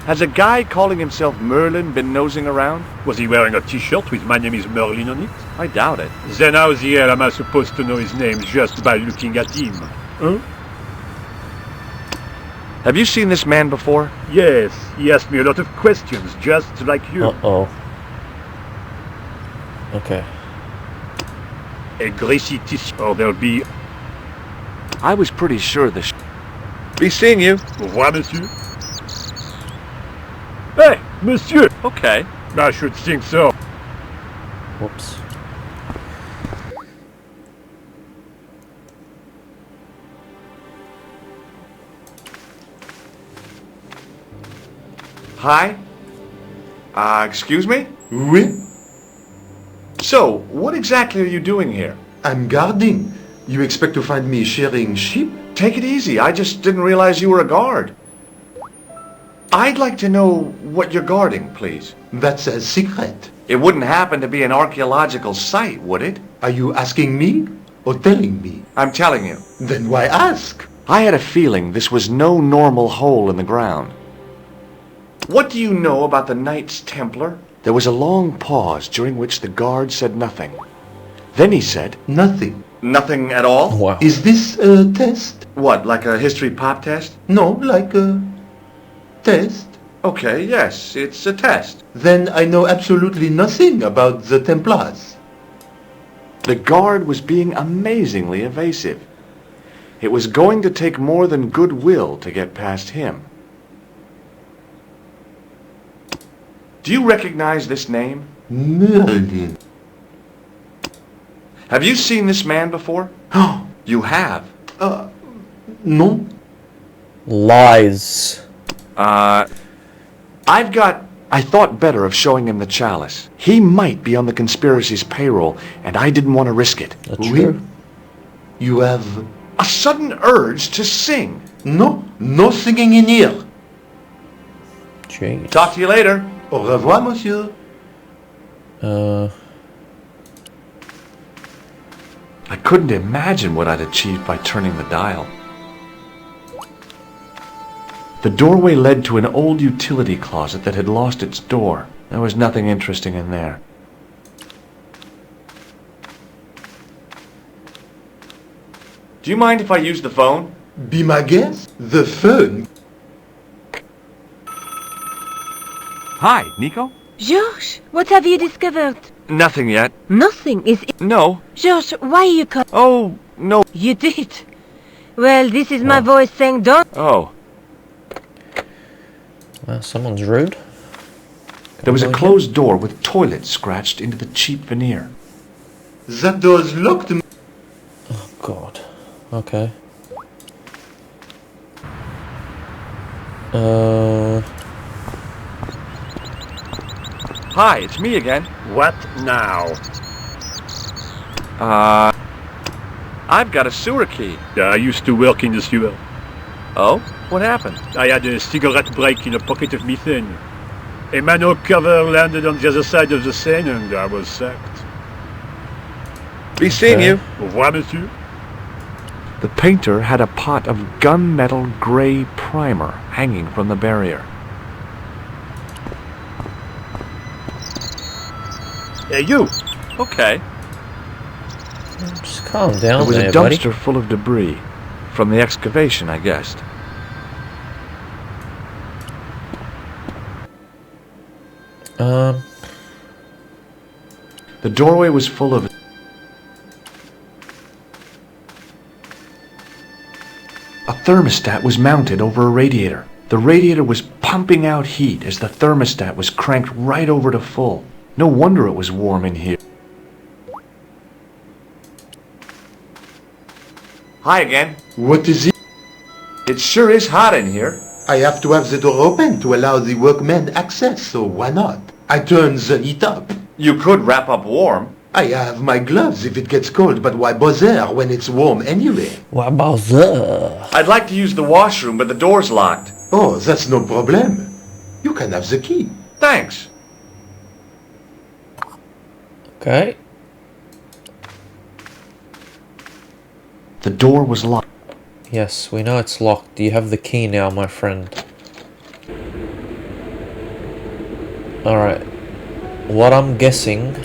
Has a guy calling himself Merlin been nosing around? Was he wearing a t-shirt with "My name is Merlin" on it? I doubt it. Then how the hell am I supposed to know his name just by looking at him? Huh? Have you seen this man before? Yes, he asked me a lot of questions, just like you. Uh-oh. Okay. A greasy t-shirt, or there'll be... I was pretty sure this be seeing you. Au revoir, monsieur. Hey, monsieur! Okay. I should think so. Whoops. Hi? Excuse me? Oui, So, what exactly are you doing here? I'm guarding. You expect to find me shearing sheep? Take it easy. I just didn't realize you were a guard. I'd like to know what you're guarding, please. That's a secret. It wouldn't happen to be an archaeological site, would it? Are you asking me or telling me? I'm telling you. Then why ask? I had a feeling this was no normal hole in the ground. What do you know about the Knights Templar? There was a long pause during which the guard said nothing. Then he said, Nothing. Nothing at all? Wow. Is this a test? What, like a history pop test? No, like a test. Okay, yes, it's a test. Then I know absolutely nothing about the Templars. The guard was being amazingly evasive. It was going to take more than goodwill to get past him. Do you recognize this name? Merlin. Have you seen this man before? Oh, You have. no. Lies. I thought better of showing him the chalice. He might be on the conspiracy's payroll, and I didn't want to risk it. That's Oui. true. You have... A sudden urge to sing. No, no singing in here. Jeez. Talk to you later. Au revoir, monsieur. I couldn't imagine what I'd achieved by turning the dial. The doorway led to an old utility closet that had lost its door. There was nothing interesting in there. Do you mind if I use the phone? Be my guest. The phone. Hi, Nico? George, what have you discovered? Nothing yet. Nothing is... No. George, why you come? Oh, no. You did. Well, this is my Oh. voice saying don't... Oh. Well, someone's rude. There was a Can I go closed door with toilet scratched into the cheap veneer. That door's locked. here? Oh, God. Okay. Hi, it's me again. What now? I've got a sewer key. I used to work in the sewer. Oh? What happened? I had a cigarette break in a pocket of methane. A manhole cover landed on the other side of the Seine and I was sacked. Be seeing Okay. you. Au revoir, monsieur. The painter had a pot of gunmetal gray primer hanging from the barrier. Hey, you! Okay. Just calm down There was there, a buddy. dumpster full of debris. From the excavation, I guessed. The doorway was full of... A thermostat was mounted over a radiator. The radiator was pumping out heat as the thermostat was cranked right over to full. No wonder it was warm in here. Hi again. What is it? It sure is hot in here. I have to have the door open to allow the workmen access, so why not? I turn the heat up. You could wrap up warm. I have my gloves if it gets cold, but why bother when it's warm anyway? What about that? I'd like to use the washroom, but the door's locked. Oh, that's no problem. You can have the key. Thanks. Okay. The door was locked. Yes, we know it's locked. You have the key now, my friend. Alright. What I'm guessing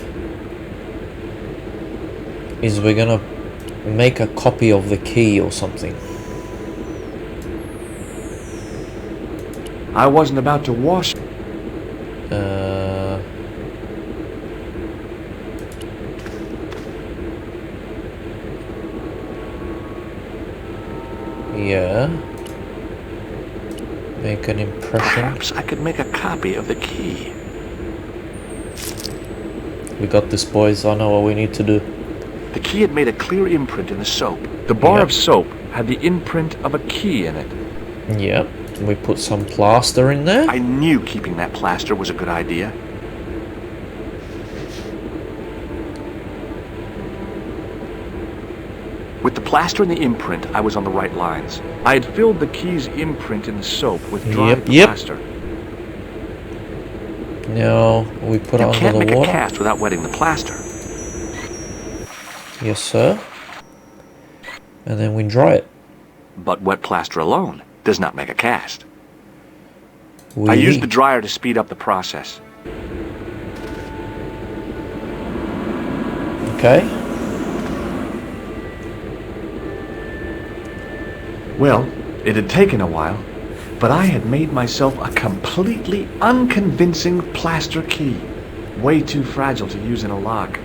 is we're gonna make a copy of the key or something. I wasn't about to wash. Yeah. Make an impression. Perhaps I could make a copy of the key. We got this, boys. I know what we need to do. The key had made a clear imprint in the soap. The bar Yep. of soap had the imprint of a key in it. Yep. We put some plaster in there. I knew keeping that plaster was a good idea. With the plaster and the imprint, I was on the right lines. I had filled the key's imprint in the soap with dry Yep. plaster. Now we put You it under can't the make a water. cast without wetting the plaster. Yes, sir. And then we dry it. But wet plaster alone does not make a cast. I Oui. used the dryer to speed up the process. Okay. Well, it had taken a while, but I had made myself a completely unconvincing plaster key. Way too fragile to use in a lock.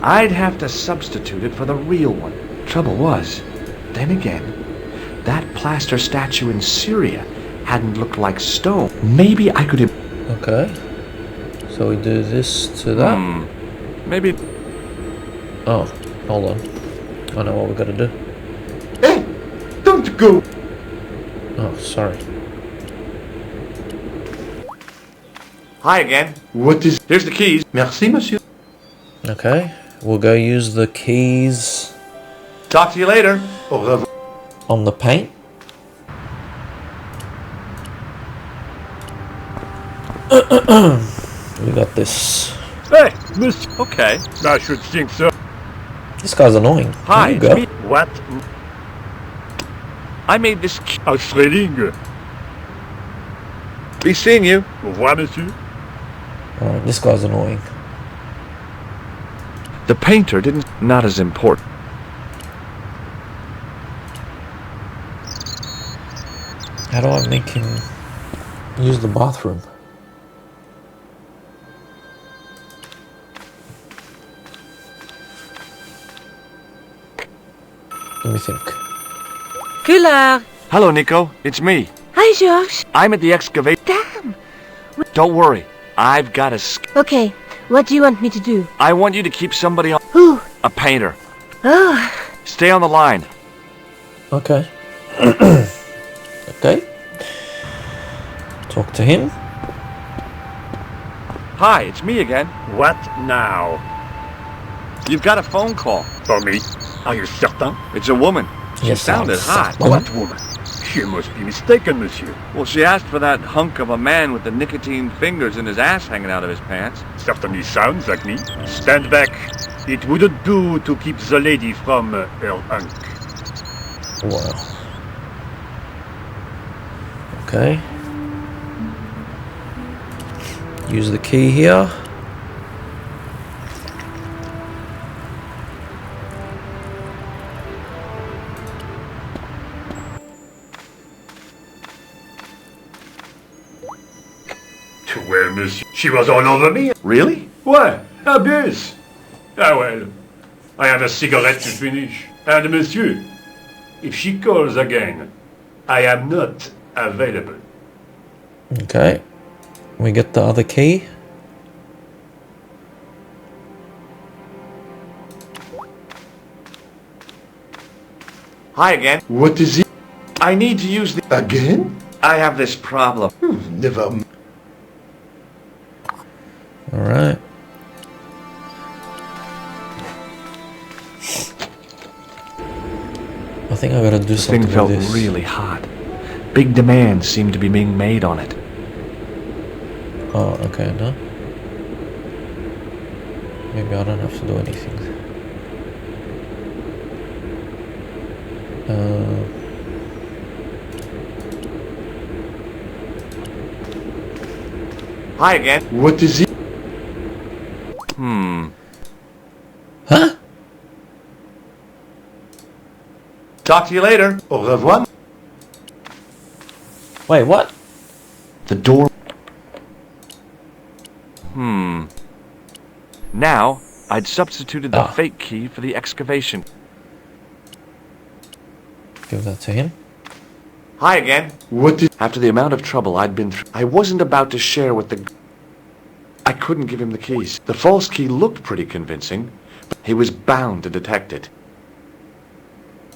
I'd have to substitute it for the real one. Trouble was, then again, that plaster statue in Syria hadn't looked like stone. Maybe I could... Okay. So we do this to that. Maybe... Oh, hold on. I know what we gotta do. Hey! Don't go! Oh, sorry. Hi again. What is... Here's the keys. Merci, monsieur. Okay. We'll go use the keys Talk to you later. Au revoir. on the paint. We got this. Hey, monsieur. Okay. I should think so. This guy's annoying. Hi, There you it's go. me. What? I made this... Australing. Be seeing you. Au revoir, monsieur. Alright, this guy's annoying. The painter didn't... Not as important. How do I make him use the bathroom? Let me think. Cooler. Hello, Nico. It's me. Hi, George. I'm at the excavation. Damn. Don't worry. I've got a... Okay, what do you want me to do? I want you to keep somebody on... Who? A painter. Oh, Stay on the line. Okay. Okay. Talk to him. Hi, it's me again. What now? You've got a phone call. For me? Are you certain? It's a woman. She Yes, sounded I'm hot. certain. What woman? She must be mistaken, monsieur. Well, she asked for that hunk of a man with the nicotine fingers and his ass hanging out of his pants. Certainly sounds like me. Stand back. It wouldn't do to keep the lady from her hunk. Wow. Okay. Use the key here. Too well, monsieur. She was all over me. Really? What? Abuse? Ah well. I have a cigarette to finish. And monsieur, if she calls again, I am not available. Okay. We get the other key. Hi again. What is it? I need to use the... Again? I have this problem. Never... Alright. I think I gotta do The something thing felt with this. really hot. Big demands seemed to be being made on it. Oh, okay, no. Maybe I don't have to do anything. Hi again. What is it? Huh? Talk to you later. Au revoir. Wait, what? The door... Now, I'd substituted the fake key for the excavation. Give that to him. Hi again. What is... After the amount of trouble I'd been through, I wasn't about to share with the... I couldn't give him the keys. The false key looked pretty convincing, but he was bound to detect it.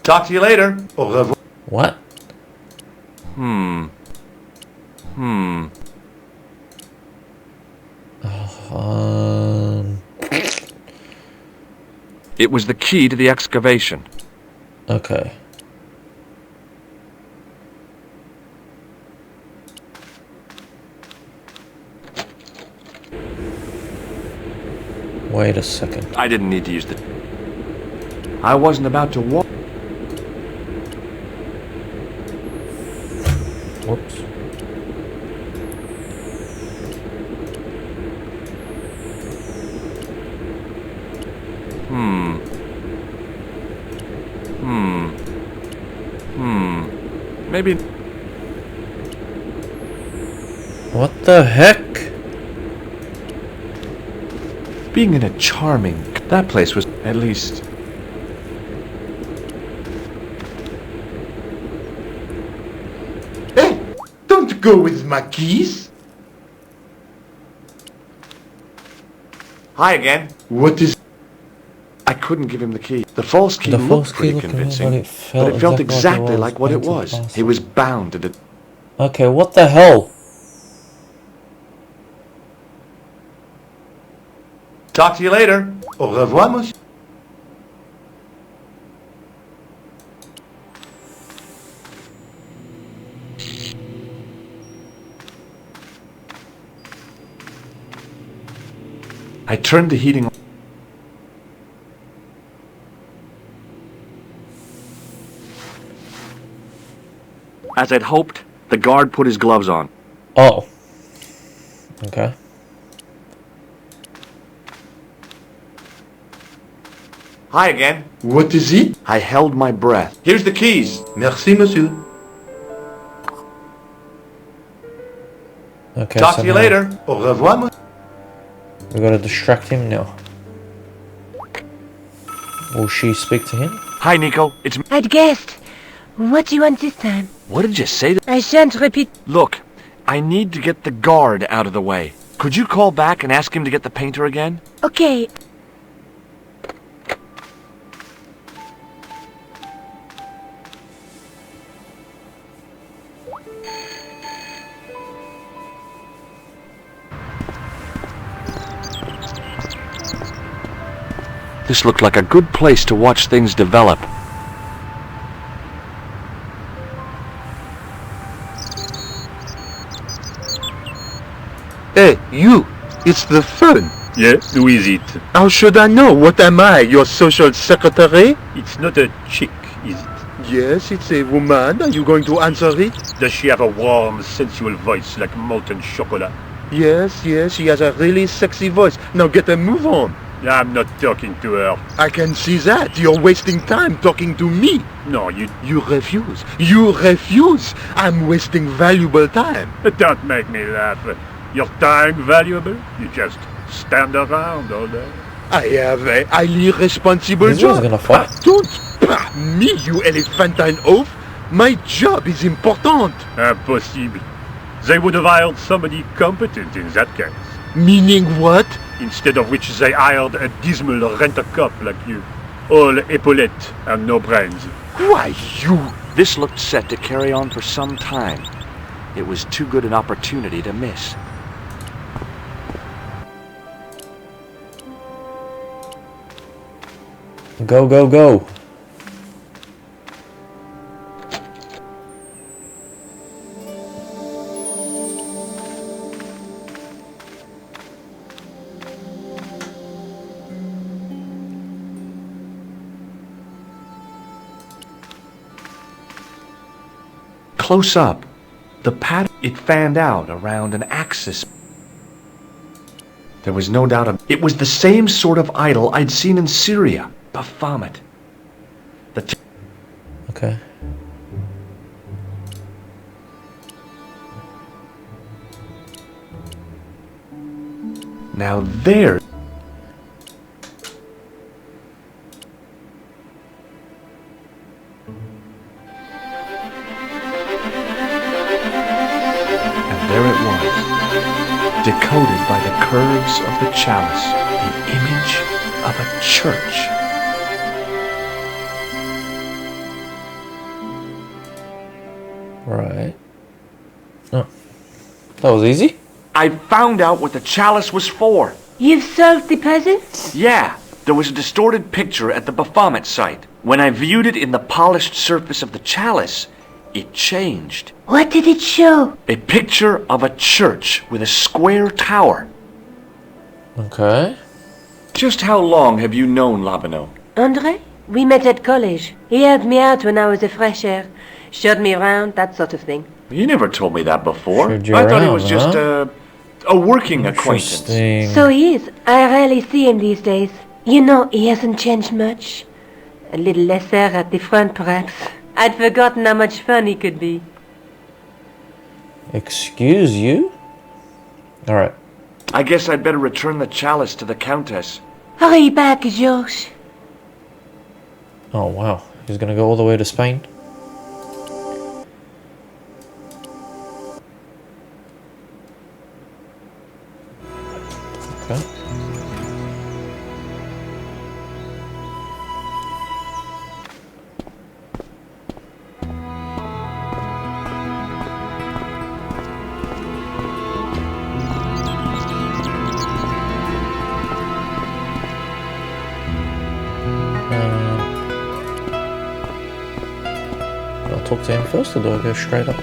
Talk to you later. Au revoir. What? It was the key to the excavation. Okay. Wait a second. I didn't need to use the... I wasn't about to walk. Whoops. Maybe... What the heck? Being in a charming... That place was, at least... Hey, don't go with my keys. Hi again. What is... I couldn't give him the key. The false key The looked false key pretty looked convincing, but but it felt exactly exactly like what it was. possible. He was bound to... Okay, what the hell? Talk to you later. Au revoir, monsieur. I turned the heating on. As I'd hoped, the guard put his gloves on. Oh. Okay. Hi again. What is it? I held my breath. Here's the keys. Merci, monsieur. Okay. Talk to you now later. Au revoir, monsieur. We gotta distract him now. Will she speak to him? Hi, Nico. It's... I'd guessed. What do you want this time? What did you say? I shan't repeat. Look, I need to get the guard out of the way. Could you call back and ask him to get the painter again? Okay. This looked like a good place to watch things develop. Hey, you. It's the phone. Yes, who is it? How should I know? What am I, your social secretary? It's not a chick, is it? Yes, it's a woman. Are you going to answer it? Does she have a warm, sensual voice like molten chocolate? Yes, she has a really sexy voice. Now get a move on. I'm not talking to her. I can see that. You're wasting time talking to me. No, you You refuse. You refuse. I'm wasting valuable time. don't make me laugh. Your time valuable? You just stand around all day. I have a highly responsible This job. one's gonna fight. Don't me, you elephantine oaf. My job is important. Impossible. They would have hired somebody competent in that case. Meaning what? Instead of which they hired a dismal rent-a-cop like you. All epaulette and no brains. Why, you... This looked set to carry on for some time. It was too good an opportunity to miss. Go, go, go. Close up, the pattern it fanned out around an axis. There was no doubt it was the same sort of idol I'd seen in Syria, Baphomet. Okay. Now there... There it was, decoded by the curves of the chalice, the image of a church. Right. Oh. That was easy? I found out what the chalice was for. You've solved the puzzle? Yeah, there was a distorted picture at the Baphomet site. When I viewed it in the polished surface of the chalice, it changed. What did it show? A picture of a church with a square tower. Okay. Just how long have you known Labano? Andre? We met at college. He helped me out when I was a fresh air. Showed me around, that sort of thing. You never told me that before. Showed you I thought he around, was just a working acquaintance. Interesting. So he is. I rarely see him these days. You know, he hasn't changed much. A little lesser at the front, perhaps. I'd forgotten how much fun he could be. Excuse you? Alright. I guess I'd better return the chalice to the Countess. Hurry back, Georges. Oh wow. He's gonna go all the way to Spain? Okay. I'll talk to him first, or do I go straight up?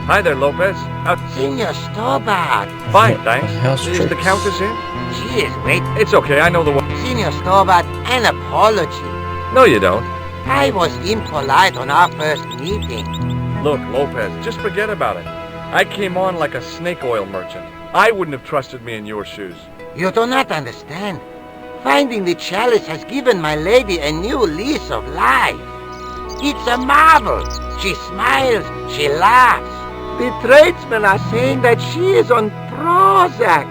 Hi there, Lopez. Senor Stobart. Fine, thanks. House Is the tricks. Countess in? She is waiting. It's okay, I know the one. Senor Stobart, an apology. No, you don't. I was impolite on our first meeting. Look, Lopez, just forget about it. I came on like a snake oil merchant. I wouldn't have trusted me in your shoes. You do not understand. Finding the chalice has given my lady a new lease of life. It's a marvel. She smiles, she laughs. The tradesmen are saying that she is on Prozac.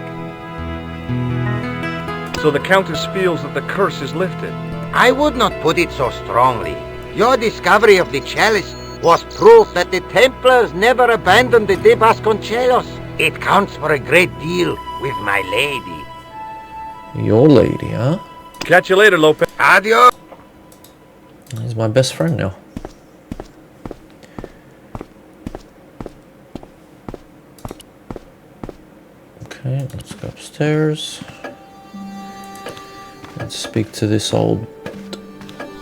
So the Countess feels that the curse is lifted. I would not put it so strongly. Your discovery of the chalice was proof that the Templars never abandoned the De Vasconcelos. It counts for a great deal with my lady. Your lady, huh? Catch you later, Lopez. Adios. He's my best friend now. Okay, let's go upstairs. Let's speak to this old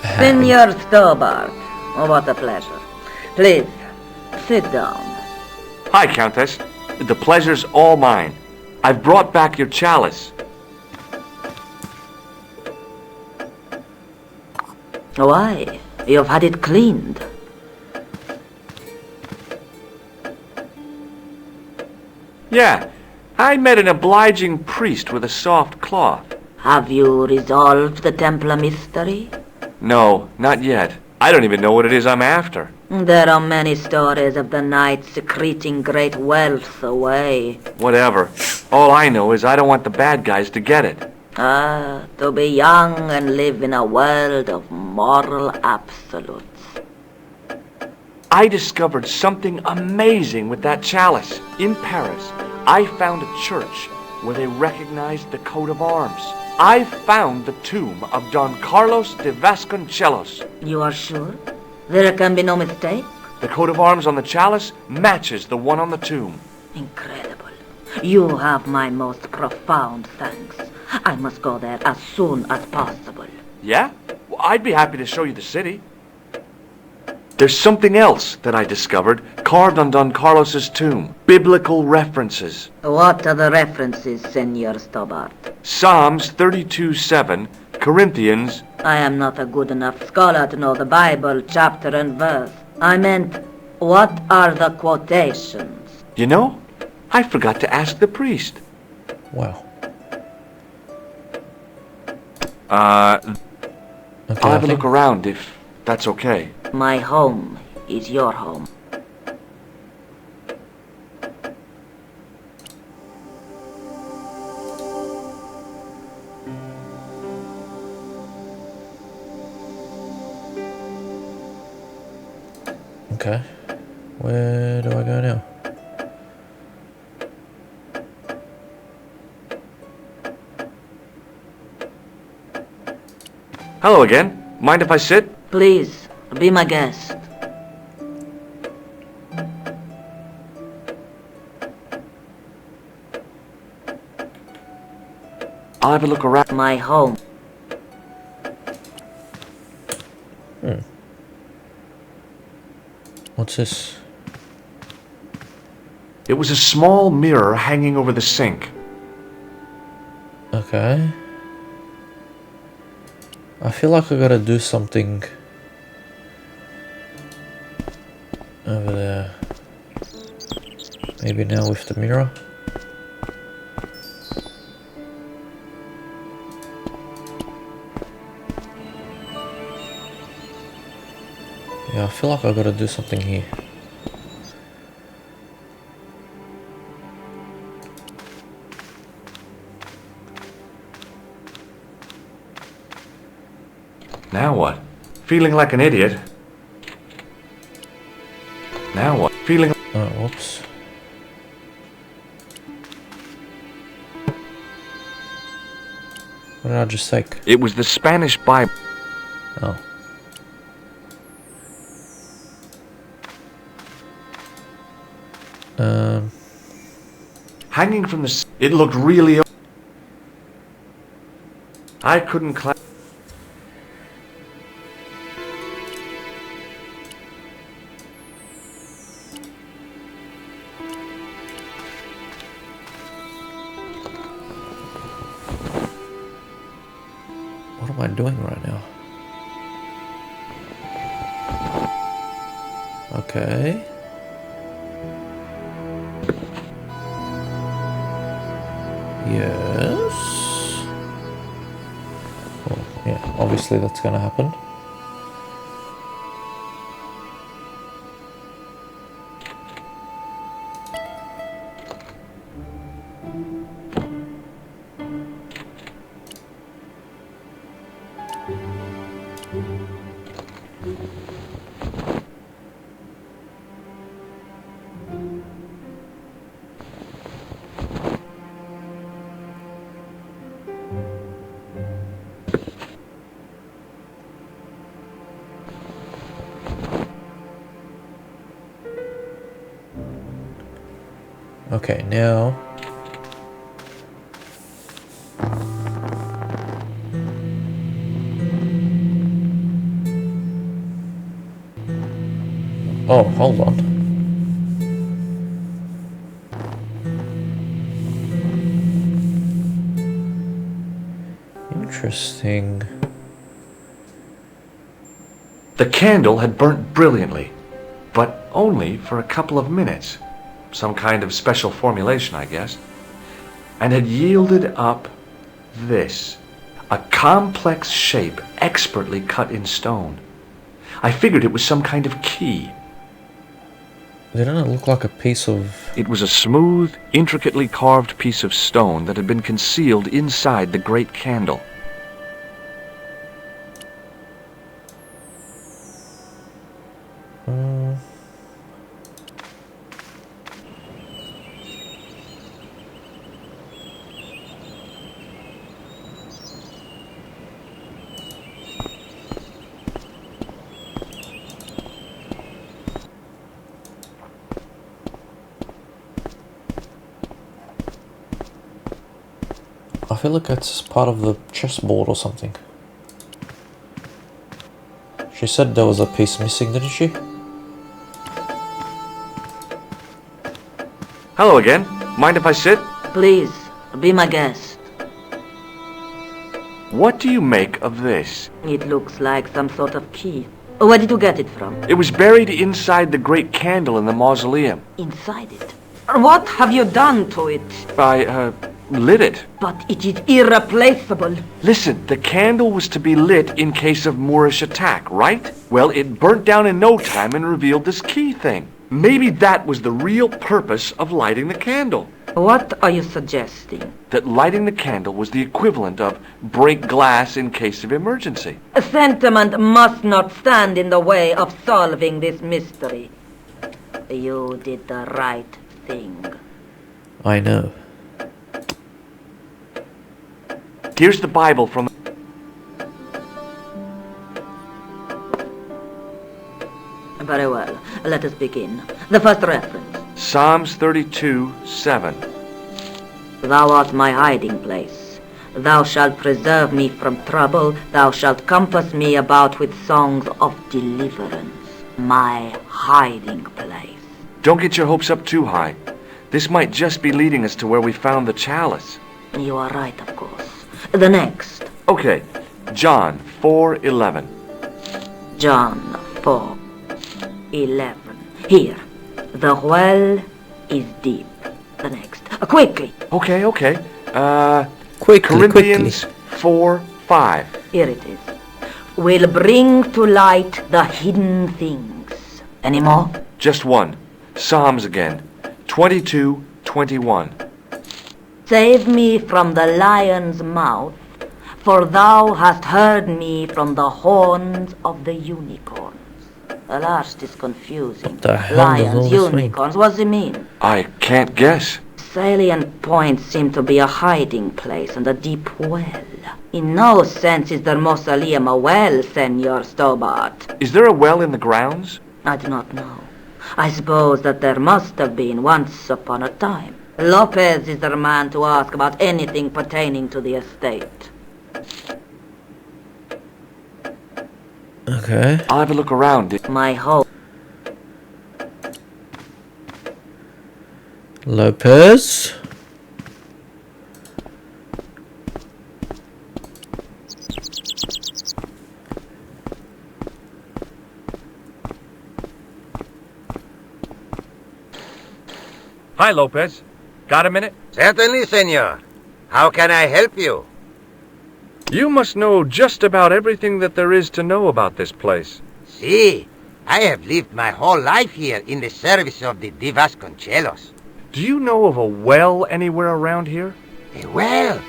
hag. Senor Stobart. Oh, what a pleasure. Please, sit down. Hi, Countess. The pleasure's all mine. I've brought back your chalice. Why? You've had it cleaned. Yeah, I met an obliging priest with a soft cloth. Have you resolved the Templar mystery? No, not yet. I don't even know what it is I'm after. There are many stories of the knights secreting great wealth away. Whatever. All I know is I don't want the bad guys to get it. Ah, to be young and live in a world of moral absolutes. I discovered something amazing with that chalice. In Paris, I found a church where they recognized the coat of arms. I found the tomb of Don Carlos de Vasconcelos. You are sure? There can be no mistake? The coat of arms on the chalice matches the one on the tomb. Incredible. You have my most profound thanks. I must go there as soon as possible. Yeah? Well, I'd be happy to show you the city. There's something else that I discovered carved on Don Carlos's tomb. Biblical references. What are the references, Senor Stobart? Psalms 32:7, Corinthians. I am not a good enough scholar to know the Bible chapter and verse. I meant, what are the quotations? You know, I forgot to ask the priest. Wow. I'll Okay, have a look around if that's okay. My home is your home. Okay. Where do I go now? Hello again. Mind if I sit? Please, be my guest. I'll have a look around. My home. What's this? It was a small mirror hanging over the sink. Okay. I feel like I gotta do something over there. Maybe now with the mirror. Yeah, I feel like I gotta do something here. Now what? Feeling like an idiot. Now what? Feeling... Oh, whoops. What did I just take? It was the Spanish Bible. Oh. Hanging from the... It looked really... I couldn't climb... What am I doing right now? Okay. Yes. Well, yeah, obviously that's gonna happen. Okay, now oh, hold on. Interesting. The candle had burnt brilliantly, but only for a couple of minutes. Some kind of special formulation, I guess. And had yielded up this. A complex shape expertly cut in stone. I figured it was some kind of key. Didn't it look like a piece of... It was a smooth, intricately carved piece of stone that had been concealed inside the great candle. I feel like it's part of the chessboard or something. She said there was a piece missing, didn't she? Hello again. Mind if I sit? Please, be my guest. What do you make of this? It looks like some sort of key. Where did you get it from? It was buried inside the great candle in the mausoleum. Inside it. What have you done to it? I, lit it. But it is irreplaceable. Listen, the candle was to be lit in case of Moorish attack, right? Well, it burnt down in no time and revealed this key thing. Maybe that was the real purpose of lighting the candle. What are you suggesting? That lighting the candle was the equivalent of break glass in case of emergency. Sentiment must not stand in the way of solving this mystery. You did the right thing. I know. Here's the Bible from... Very well. Let us begin. The first reference. Psalms 32:7. Thou art my hiding place. Thou shalt preserve me from trouble. Thou shalt compass me about with songs of deliverance. My hiding place. Don't get your hopes up too high. This might just be leading us to where we found the chalice. You are right, of course. The next. Okay, John 4:11. John 4:11. Here. The well is deep. The next. Quickly. Okay. Quickly, Corinthians 4:5. Here it is. Will bring to light the hidden things. Any more? Just one. Psalms again. 22:21. Save me from the lion's mouth, for thou hast heard me from the horns of the unicorns. The last is confusing. The hell does all Lions, this mean? unicorns, what's it mean? I can't guess. Salient points seem to be a hiding place and a deep well. In no sense is the mausoleum a well, Senor Stobart. Is there a well in the grounds? I do not know. I suppose that there must have been once upon a time. Lopez is the man to ask about anything pertaining to the estate. Okay. I'll have a look around. My hope. Lopez. Hi, Lopez. Got a minute? Certainly, senor. How can I help you? You must know just about everything that there is to know about this place. See, I have lived my whole life here in the service of the De Vasconcelos. Do you know of a well anywhere around here? A well?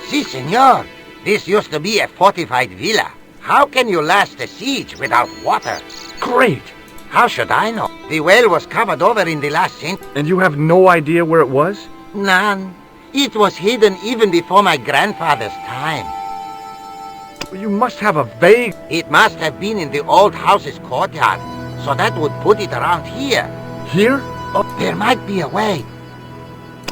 Si, senor. This used to be a fortified villa. How can you last a siege without water? Great! How should I know? The well was covered over in the last century. And you have no idea where it was? None. It was hidden even before my grandfather's time. You must have a vague... It must have been in the old house's courtyard, so that would put it around here. Here? Oh, there might be a way.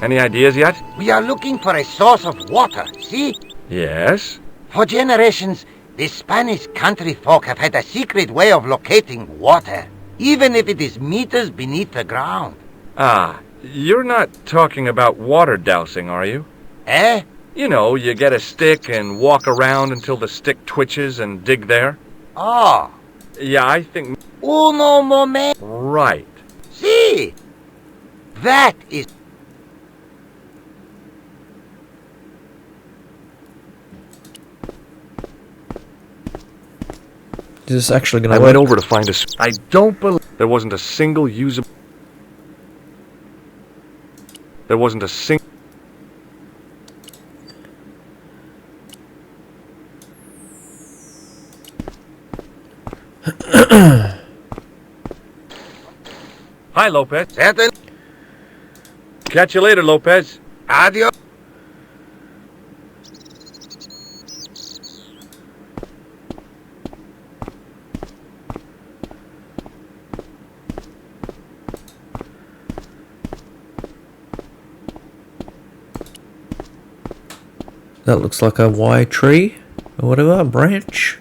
Any ideas yet? We are looking for a source of water, see? Yes. For generations, the Spanish country folk have had a secret way of locating water, even if it is meters beneath the ground. Ah, you're not talking about water dousing, are you? Eh? You know, you get a stick and walk around until the stick twitches and dig there. Oh. Yeah, I think... Uno momento. Right. See? That is... Is this actually gonna I work? went over to find a... I don't believe... There wasn't a single usable... There wasn't a single... Hi, Lopez. Certain. Catch you later, Lopez. Adios. That looks like a Y tree or whatever, a branch.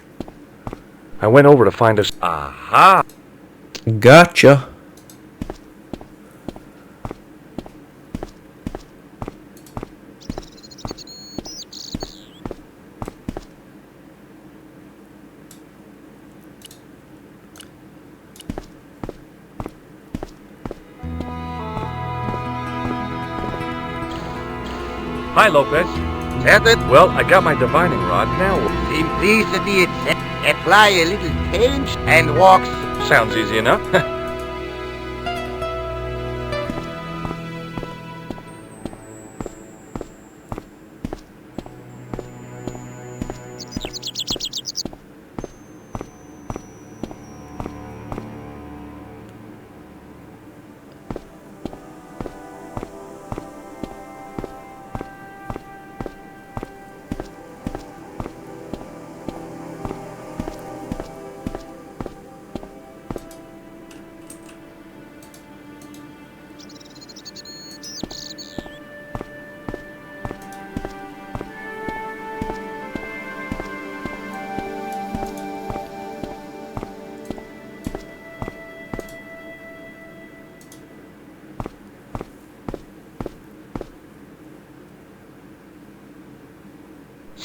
I went over to find us. Aha! Gotcha. Hi, Lopez. Certain. Well, I got my divining rod now. Simplicity itself. Apply a little tinge and walks. Sounds easy enough.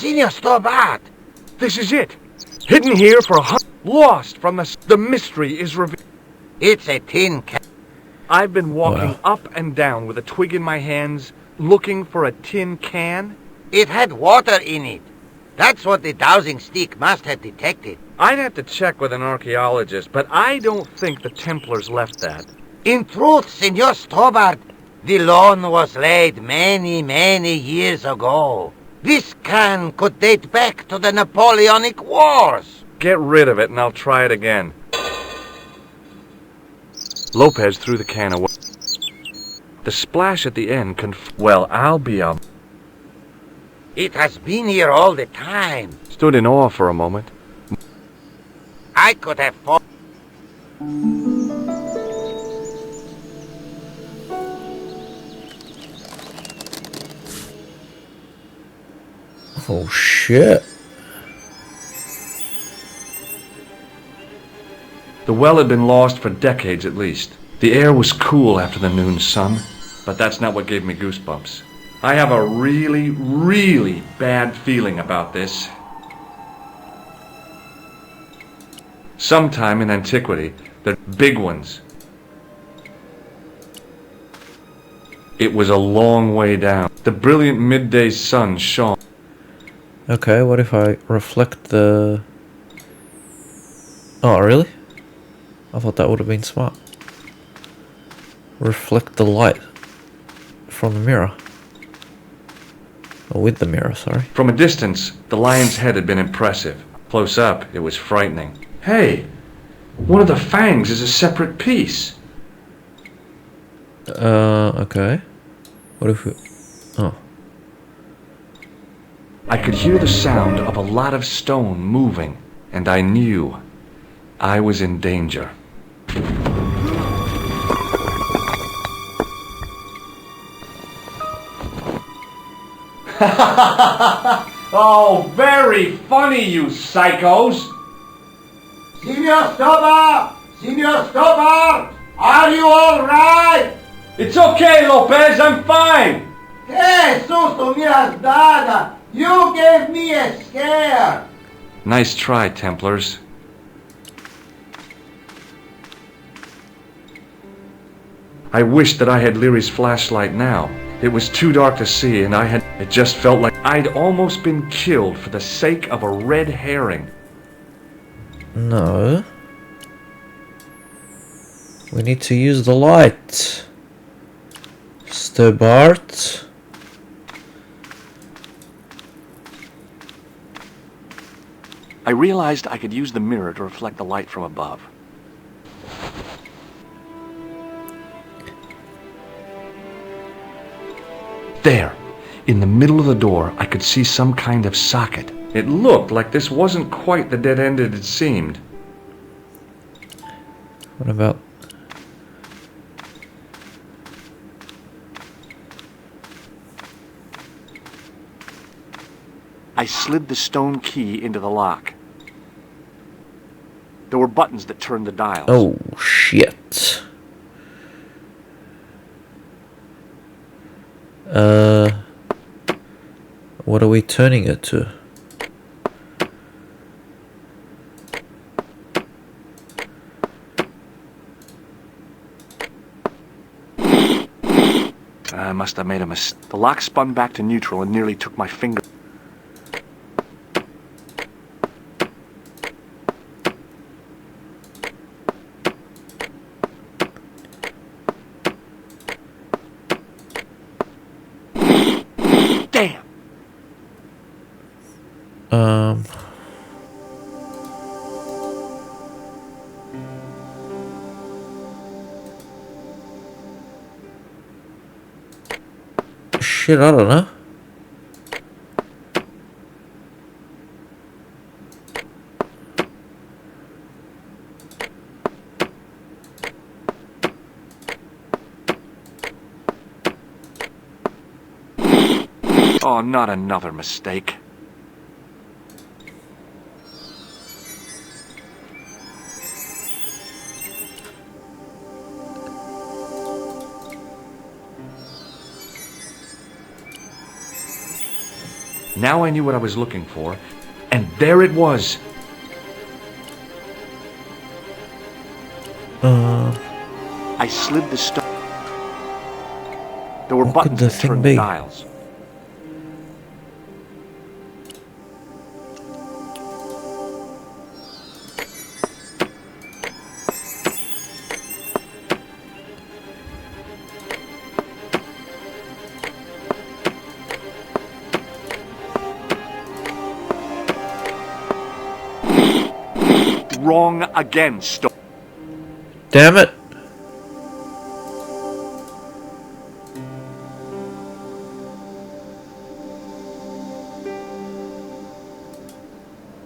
Senor Stobart! This is it. Hidden here for lost from the mystery is revealed. It's a tin can. I've been walking Wow. up and down with a twig in my hands, looking for a tin can. It had water in it. That's what the dowsing stick must have detected. I'd have to check with an archaeologist, but I don't think the Templars left that. In truth, Senor Stobart, the loan was laid many, many years ago. This can could date back to the Napoleonic Wars. Get rid of it and I'll try it again. Lopez threw the can away. The splash at the end well, I'll be up. It has been here all the time. Stood in awe for a moment. I could have fought. Oh shit. The well had been lost for decades at least. The air was cool after the noon sun, but that's not what gave me goosebumps. I have a really, really bad feeling about this. Sometime in antiquity, the big ones. It was a long way down. The brilliant midday sun shone. Okay, what if I reflect the... Oh, really? I thought that would have been smart. Reflect the light from the mirror. Or with the mirror, sorry. From a distance, the lion's head had been impressive. Close up, it was frightening. Hey, one of the fangs is a separate piece. Okay. What if we... Oh. I could hear the sound of a lot of stone moving, and I knew I was in danger. Oh, very funny, you psychos! Senor Stobart! Senor Stobart! Are you all right? It's okay, Lopez, I'm fine! Que susto me has dado! You gave me a scare! Nice try, Templars. I wished that I had Leary's flashlight now. It was too dark to see, and it just felt like I'd almost been killed for the sake of a red herring. No. We need to use the light. Stobart. I realized I could use the mirror to reflect the light from above. There, in the middle of the door, I could see some kind of socket. It looked like this wasn't quite the dead end it had seemed. What about... I slid the stone key into the lock. There were buttons that turned the dials. Oh, shit. What are we turning it to? I must have made a mistake. The lock spun back to neutral and nearly took my finger. Damn! Shit, I don't know. Oh, not another mistake. Now I knew what I was looking for, and there it was. I slid the stone. There were What could buttons the that thing turned be? the dials. Wrong again, Stone. Damn it!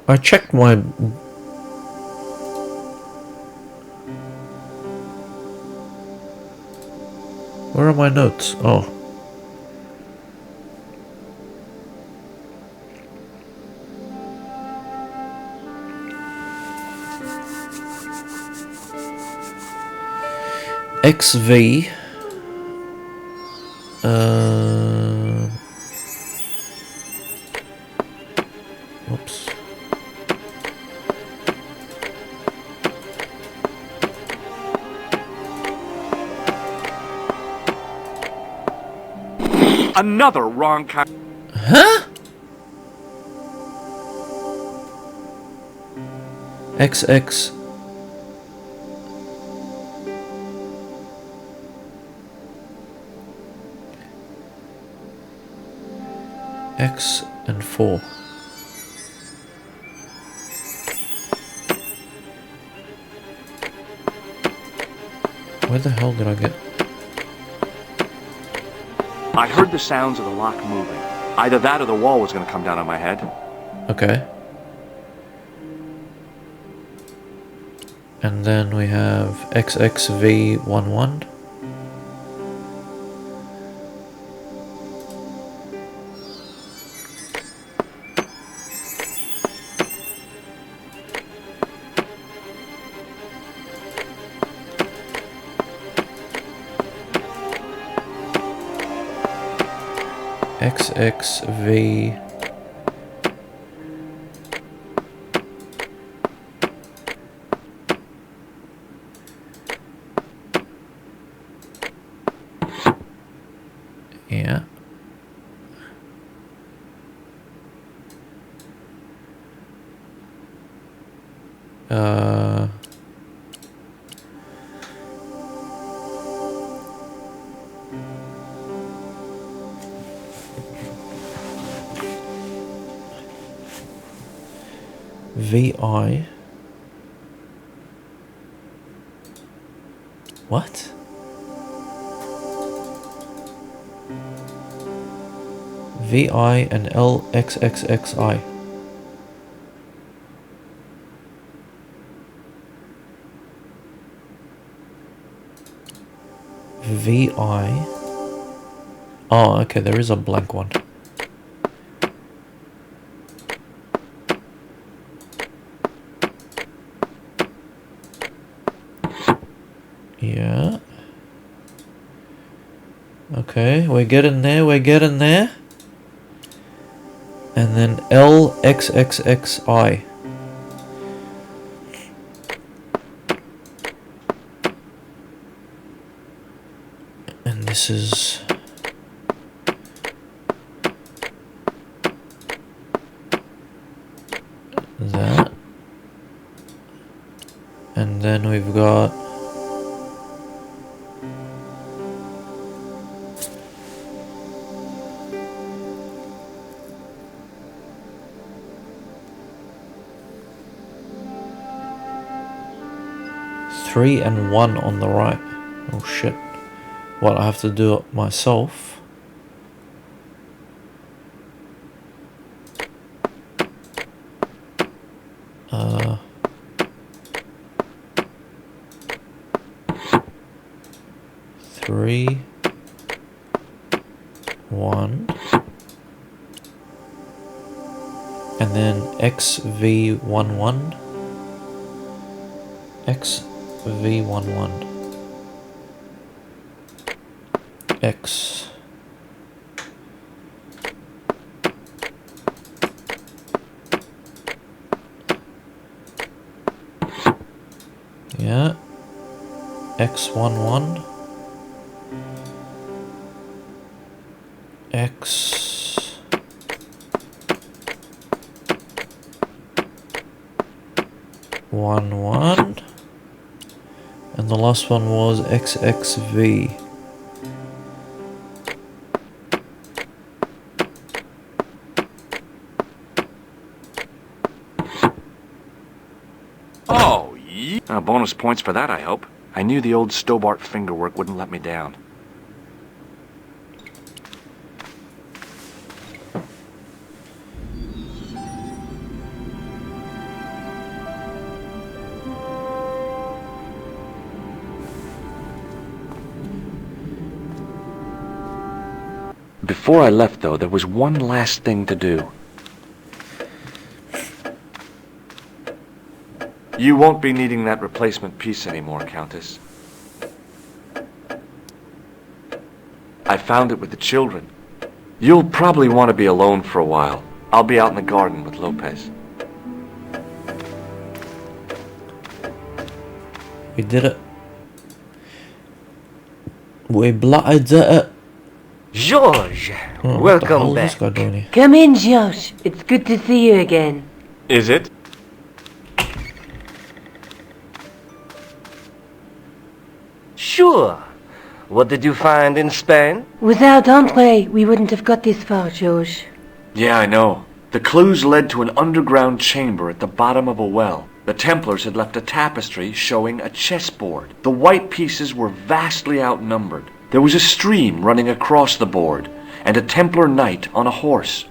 I checked my... Where are my notes? Oh. XV. Oops. Another wrong kind. Huh? XX. X and 4. Where the hell did I get? I heard the sounds of the lock moving. Either that or the wall was going to come down on my head. Okay. And then we have XXV11. XXV. Yeah. VI. What? VI and LXXXI. VI. Oh, okay, there is a blank one. Yeah. Okay, we're getting there, we're getting there. And then LXXXI. And this is... that. And then we've got... three and one on the right. Oh shit. Well, I have to do it myself. Three, one, and then XV11, XV11, X, X11. X... one, and the last one was XXV. Oh, yeah. Bonus points for that, I hope. I knew the old Stobart fingerwork wouldn't let me down. Before I left, though, there was one last thing to do. You won't be needing that replacement piece anymore, Countess. I found it with the children. You'll probably want to be alone for a while. I'll be out in the garden with Lopez. We did it. We bloody did it. George, Oh, what the hell welcome is this back. guy doing here? Come in, George. It's good to see you again. Is it? Sure. What did you find in Spain? Without Andre, we wouldn't have got this far, George. Yeah, I know. The clues led to an underground chamber at the bottom of a well. The Templars had left a tapestry showing a chessboard. The white pieces were vastly outnumbered. There was a stream running across the board, and a Templar knight on a horse.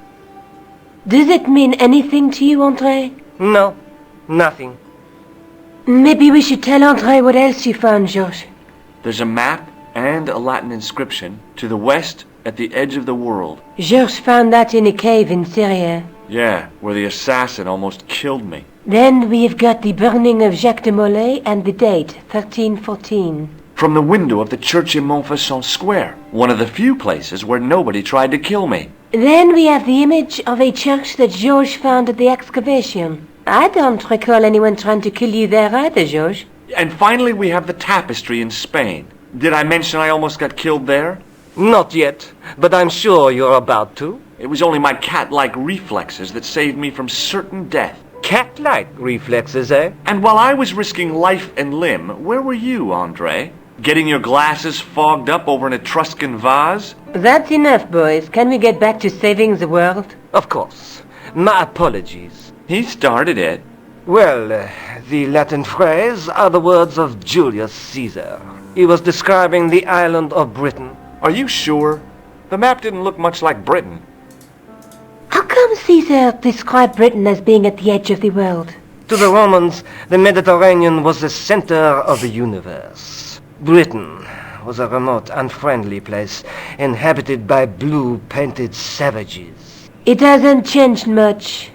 Does it mean anything to you, Andre? No, nothing. Maybe we should tell Andre what else you found, George. There's a map and a Latin inscription to the west at the edge of the world. George found that in a cave in Syria. Yeah, where the assassin almost killed me. Then we've got the burning of Jacques de Molay and the date, 1314. From the window of the church in Montfaucon Square, one of the few places where nobody tried to kill me. Then we have the image of a church that George found at the excavation. I don't recall anyone trying to kill you there either, George. And finally we have the tapestry in Spain. Did I mention I almost got killed there? Not yet, but I'm sure you're about to. It was only my cat-like reflexes that saved me from certain death. Cat-like reflexes, eh? And while I was risking life and limb, where were you, Andre? Getting your glasses fogged up over an Etruscan vase? That's enough, boys. Can we get back to saving the world? Of course. My apologies. He started it. Well, the Latin phrase are the words of Julius Caesar. He was describing the island of Britain. Are you sure? The map didn't look much like Britain. How come Caesar described Britain as being at the edge of the world? To the Romans, the Mediterranean was the center of the universe. Britain was a remote, unfriendly place inhabited by blue-painted savages. It hasn't changed much,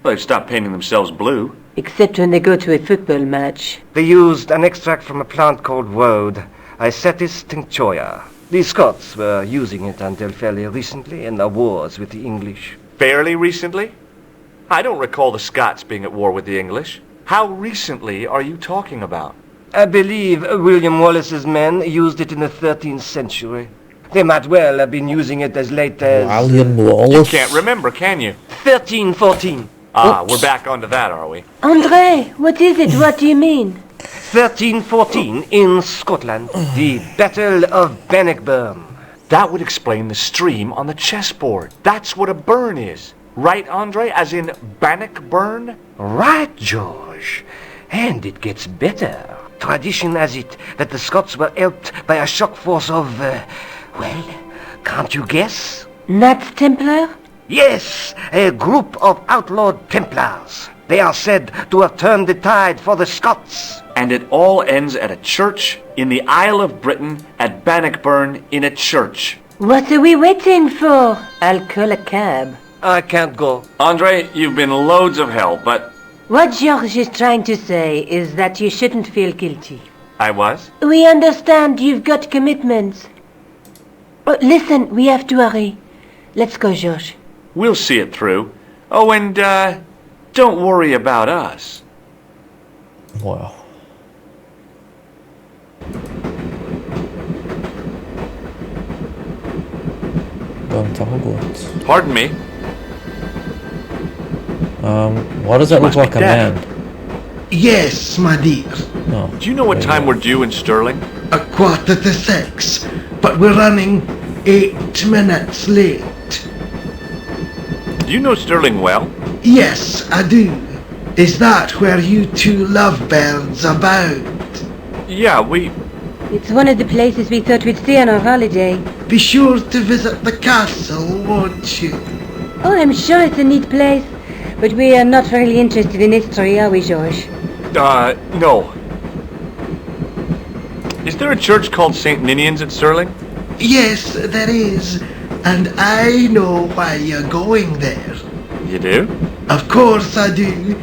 They've stopped painting themselves blue. except when they go to a football match. They used an extract from a plant called woad, Icetis tinctoria. The Scots were using it until fairly recently in their wars with the English. Fairly recently? I don't recall the Scots being at war with the English. How recently are you talking about? I believe William Wallace's men used it in the 13th century. They might well have been using it as late as William You Wallace. can't remember, can you? 1314. Ah, we're back onto that, are we? Andre, what is it? What do you mean? 1314 in Scotland. The Battle of Bannockburn. That would explain the stream on the chessboard. That's what a burn is. Right, Andre? As in Bannockburn? Right, George. And it gets better. Tradition has it that the Scots were helped by a shock force of, well, can't you guess? Knights Templar? Yes, a group of outlawed Templars. They are said to have turned the tide for the Scots. And it all ends at a church in the Isle of Britain at Bannockburn in a church. What are we waiting for? I'll call a cab. I can't go. Andre, you've been loads of help, but What George is trying to say is that you shouldn't feel guilty. I was? We understand you've got commitments. Oh, listen, we have to hurry. Let's go, George. We'll see it through. Oh, and, don't worry about us. Wow. going to Hogwarts. Pardon me. Why does that look Must be like a dead. man? Yes, my dear. Oh, Do you know what there time you we're due in Sterling? 6:15, but we're running 8 minutes late. Do you know Sterling well? Yes, I do. Is that where you two lovebirds about? Yeah, we... It's one of the places we thought we'd see on our holiday. Be sure to visit the castle, won't you? Oh, I'm sure it's a neat place. But we are not really interested in history, are we, George? No. Is there a church called St. Ninian's at Sterling? Yes, there is. And I know why you're going there. You do? Of course I do.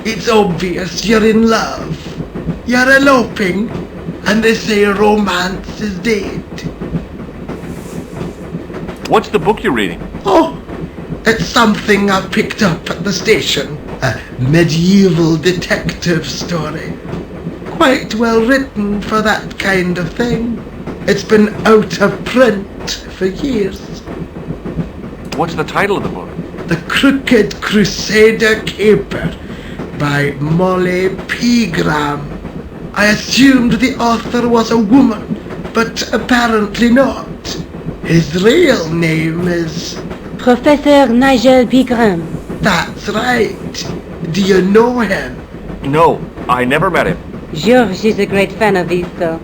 It's obvious you're in love. You're eloping, and they say romance is dead. What's the book you're reading? Oh, it's something I picked up at the station. A medieval detective story. Quite well written for that kind of thing. It's been out of print for years. What's the title of the book? The Crooked Crusader Caper by Molly Pegram. I assumed the author was a woman, but apparently not. His real name is... Professor Nigel Pegram. That's right. Do you know him? No, I never met him. George is a great fan of these, though.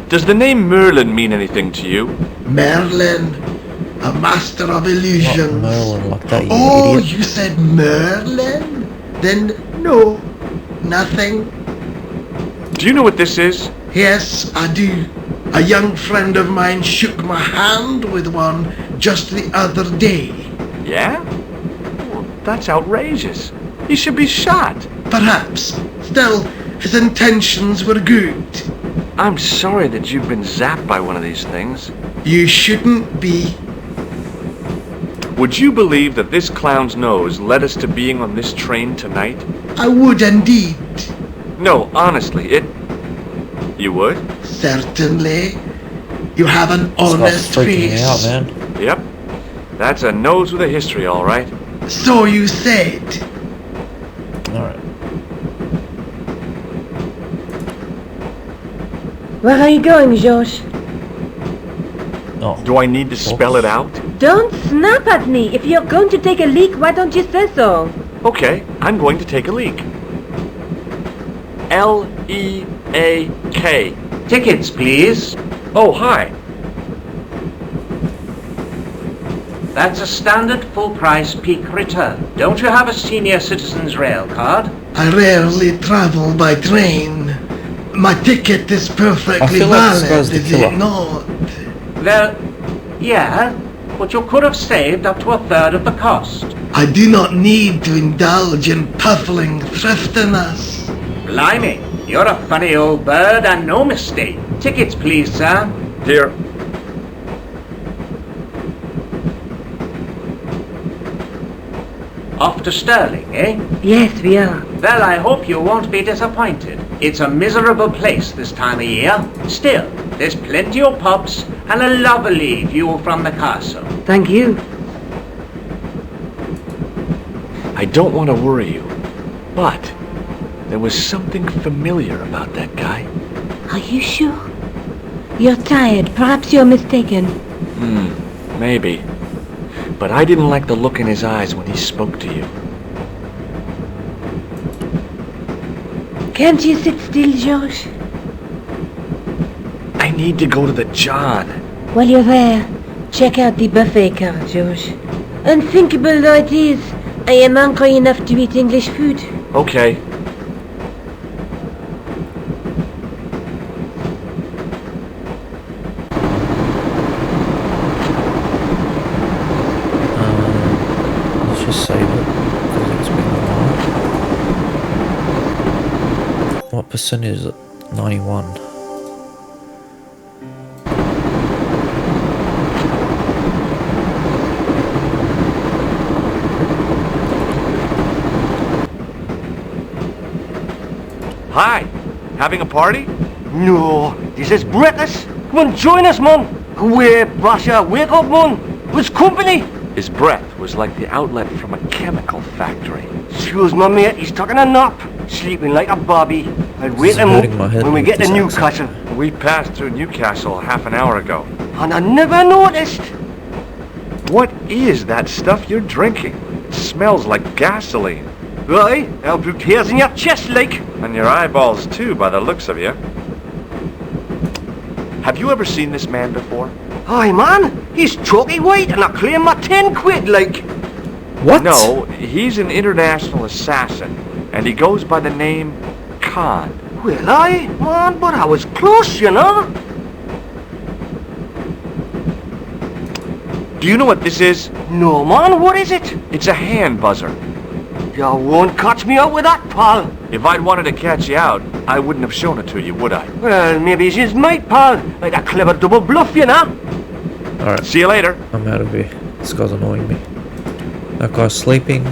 Does the name Merlin mean anything to you? Merlin, a master of Not illusions. Merlin like that, you Oh, idiot. you said Merlin? Then no, nothing. Do you know what this is? Yes, I do. A young friend of mine shook my hand with one just the other day. Yeah? Well, that's outrageous. He should be shot. Perhaps. Still, his intentions were good. I'm sorry that you've been zapped by one of these things. You shouldn't be. Would you believe that this clown's nose led us to being on this train tonight? I would indeed. No, honestly, it... You would? Certainly. You have an This guy's honest freaking me out, face. man. Yep. That's a nose with a history, all right. So you said. Alright. Where are you going, George? Oh. Do I need to spell it out? Don't snap at me. If you're going to take a leak, why don't you say so? Okay, I'm going to take a leak. L-E-A-K. Tickets, please. Oh, hi. That's a standard full-price peak return. Don't you have a senior citizen's rail card? I rarely travel by train. My ticket is I perfectly feel like this valid, guy's the is killer. it not? Well, yeah, but you could have saved up to a third of the cost. I do not need to indulge in puffling thriftiness. Blimey, you're a funny old bird and no mistake. Tickets, please, sir. Here. Off to Sterling, eh? Yes, we are. Well, I hope you won't be disappointed. It's a miserable place this time of year. Still, there's plenty of pubs and a lovely view from the castle. Thank you. I don't want to worry you, but there was something familiar about that guy. Are you sure? You're tired. Perhaps you're mistaken. Maybe. But I didn't like the look in his eyes when he spoke to you. Can't you sit still, George? I need to go to the John. While you're there, check out the buffet car, George. Unthinkable though it is, I am hungry enough to eat English food. Okay. Let's just save it, because it's been a while. What percentage is it? 91. Hi. Having a party? No, this is British. Come on, join us, man. Away, Basher, wake up, man. It's company. His breath was like the outlet from a chemical factory. Excuse my mate, he's taking a nap. Sleeping like a bobby. I'll wake him up when we get to Newcastle. We passed through Newcastle half an hour ago. And I never noticed. What is that stuff you're drinking? It smells like gasoline. Right, I'll put hairs in your chest, like. And your eyeballs too, by the looks of you. Have you ever seen this man before? Aye, man, he's chalky white and I claim my 10 quid, like. What? No, he's an international assassin, and he goes by the name Khan. Well, aye, man, but I was close, you know. Do you know what this is? No, man, what is it? It's a hand buzzer. You won't catch me out with that, pal. If I'd wanted to catch you out, I wouldn't have shown it to you, would I? Well, maybe she's might, pal. Like a clever double bluff, you know. Alright. See you later. I'm out of here. This guy's annoying me. That guy's sleeping.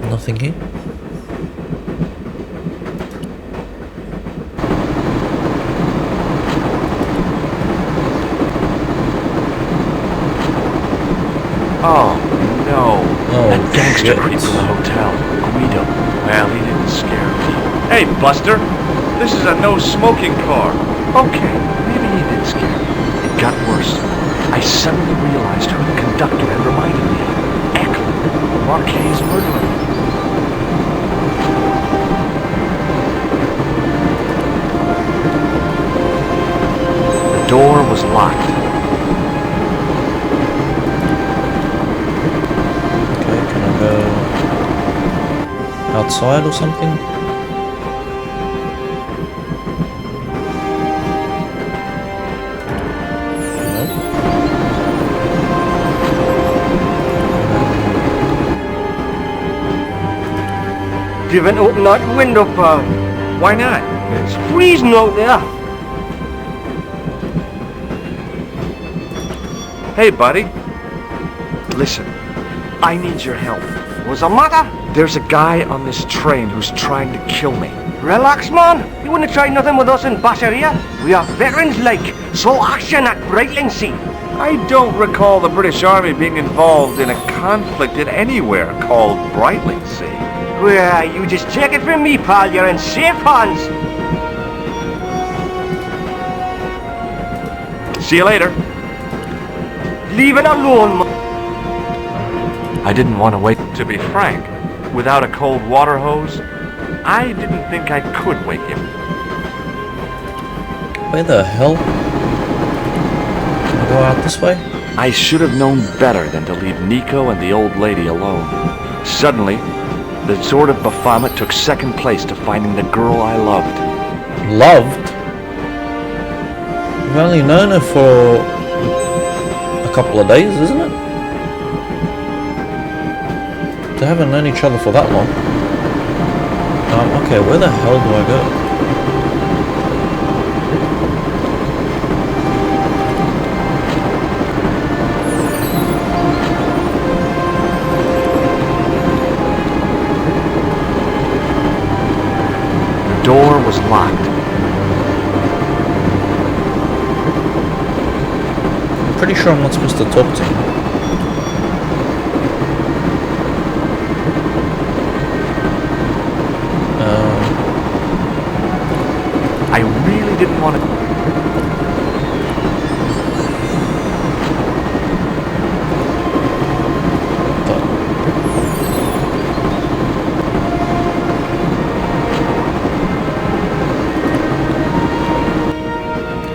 Nothing here. Oh, no. Oh, That gangster shit. creep from the hotel. Guido. Well, he didn't scare me. Hey, Buster. This is a no-smoking car. Okay, maybe he did scare me. It got worse. I suddenly realized who the conductor had reminded me of. Eklund, Marquet's murderer. The door was locked. Okay, can I go outside or something? You haven't opened that window, pal. Why not? It's freezing out there. Hey, buddy. Listen, I need your help. What's the matter? There's a guy on this train who's trying to kill me. Relax, man. You wouldn't try nothing with us in Basharia. We are veterans like, so action at Brightling Sea. I don't recall the British Army being involved in a conflict in anywhere called Brightling Sea. Well, you just take it from me, pal. You're in safe hands. See you later. Leave it alone, man. I didn't want to wait. To be frank, without a cold water hose, I didn't think I could wake him. Where the hell? Can I go out this way? I should have known better than to leave Nico and the old lady alone. Suddenly, the sword of Baphomet took second place to finding the girl I loved. Loved? You've only known her for a couple of days, isn't it? They haven't known each other for that long. Okay, where the hell do I go? The door was locked. I'm pretty sure I'm not supposed to talk to him. I really didn't want to...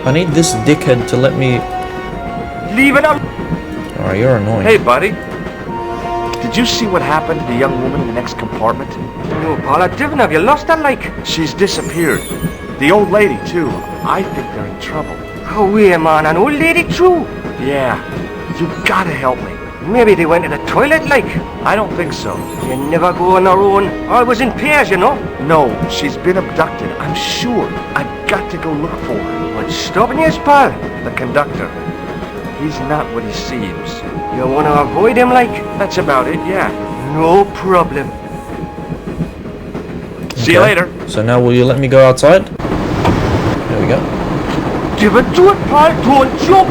I need this dickhead to let me... Leave it alone. Alright, you're annoying. Hey, buddy. Did you see what happened to the young woman in the next compartment? No, pal, I didn't. Have you lost her, like? She's disappeared. The old lady, too. I think they're in trouble. Oh, yeah, man. An old lady, too. Yeah. You gotta help me. Maybe they went to the toilet, like. I don't think so. You never go on their own. Always in pairs, you know. No, she's been abducted. I'm sure. I've got to go look for her. What's stopping you, pal? The conductor. He's not what he seems. You want to avoid him, like? That's about it, yeah. No problem. See you later. So now will you let me go outside? There we go. Give it to it, pal. Don't jump.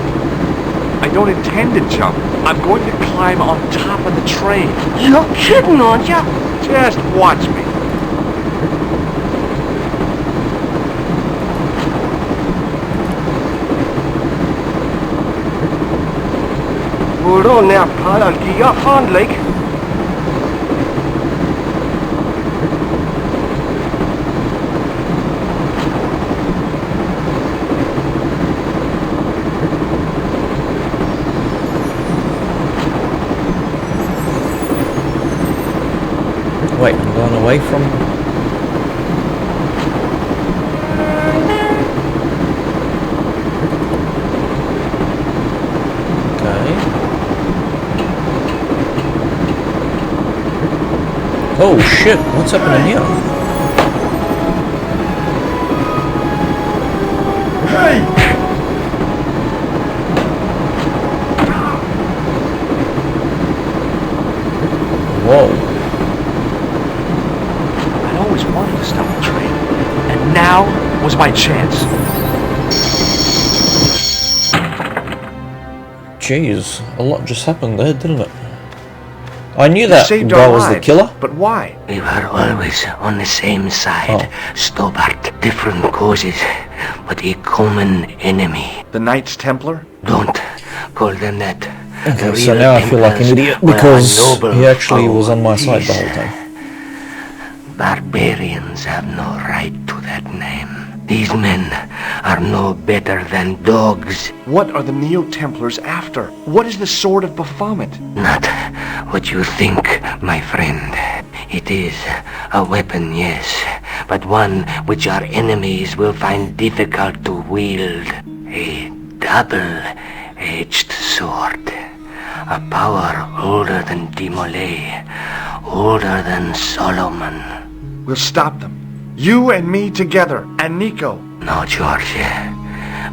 I don't intend to jump. I'm going to climb on top of the train. You're kidding, aren't you? Just watch me. Hold on now, pal. I'll give you a hand, like. Wait, I'm going away from... Okay. Oh shit, what's happening here? Whoa. I always wanted to stop the train, and now was my chance. Jeez, a lot just happened there, didn't it? I knew that Saved guy our was the lives, killer. but why? We were always on the same side. Oh. Stobart, different causes, but a common enemy. The Knights Templar? Don't call them that. Okay, The so real now I feel like an Templars idiot were a because noble he actually foe. was on my side the These whole time. Barbarians have no right to that name. These men are no better than dogs. What are the Neo-Templars after? What is the Sword of Baphomet? Not what you think, my friend. It is a weapon, yes, but one which our enemies will find difficult to wield. A double-edged sword. A power older than Demolay, older than Solomon. We'll stop them. You and me together, and Nico. No, George.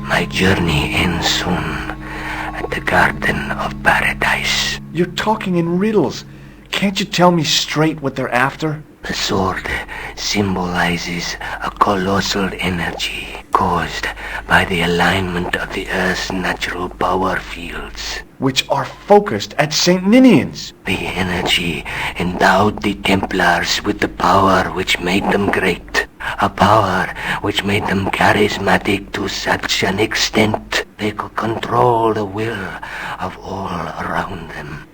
My journey ends soon at the Garden of Paradise. You're talking in riddles. Can't you tell me straight what they're after? The sword symbolizes a colossal energy caused by the alignment of the Earth's natural power fields. Which are focused at St. Ninian's. The energy endowed the Templars with the power which made them great. A power which made them charismatic to such an extent they could control the will of all around them.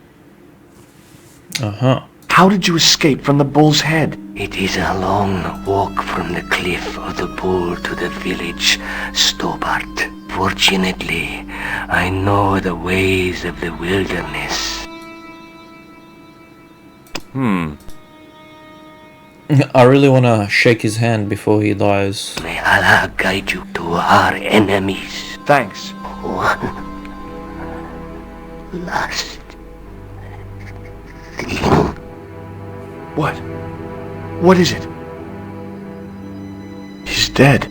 Uh-huh. How did you escape from the Bull's Head? It is a long walk from the cliff of the Bull to the village Stobart. Fortunately, I know the ways of the wilderness. I really want to shake his hand before he dies. May Allah guide you to our enemies. Thanks. One last thing. What? What is it? He's dead.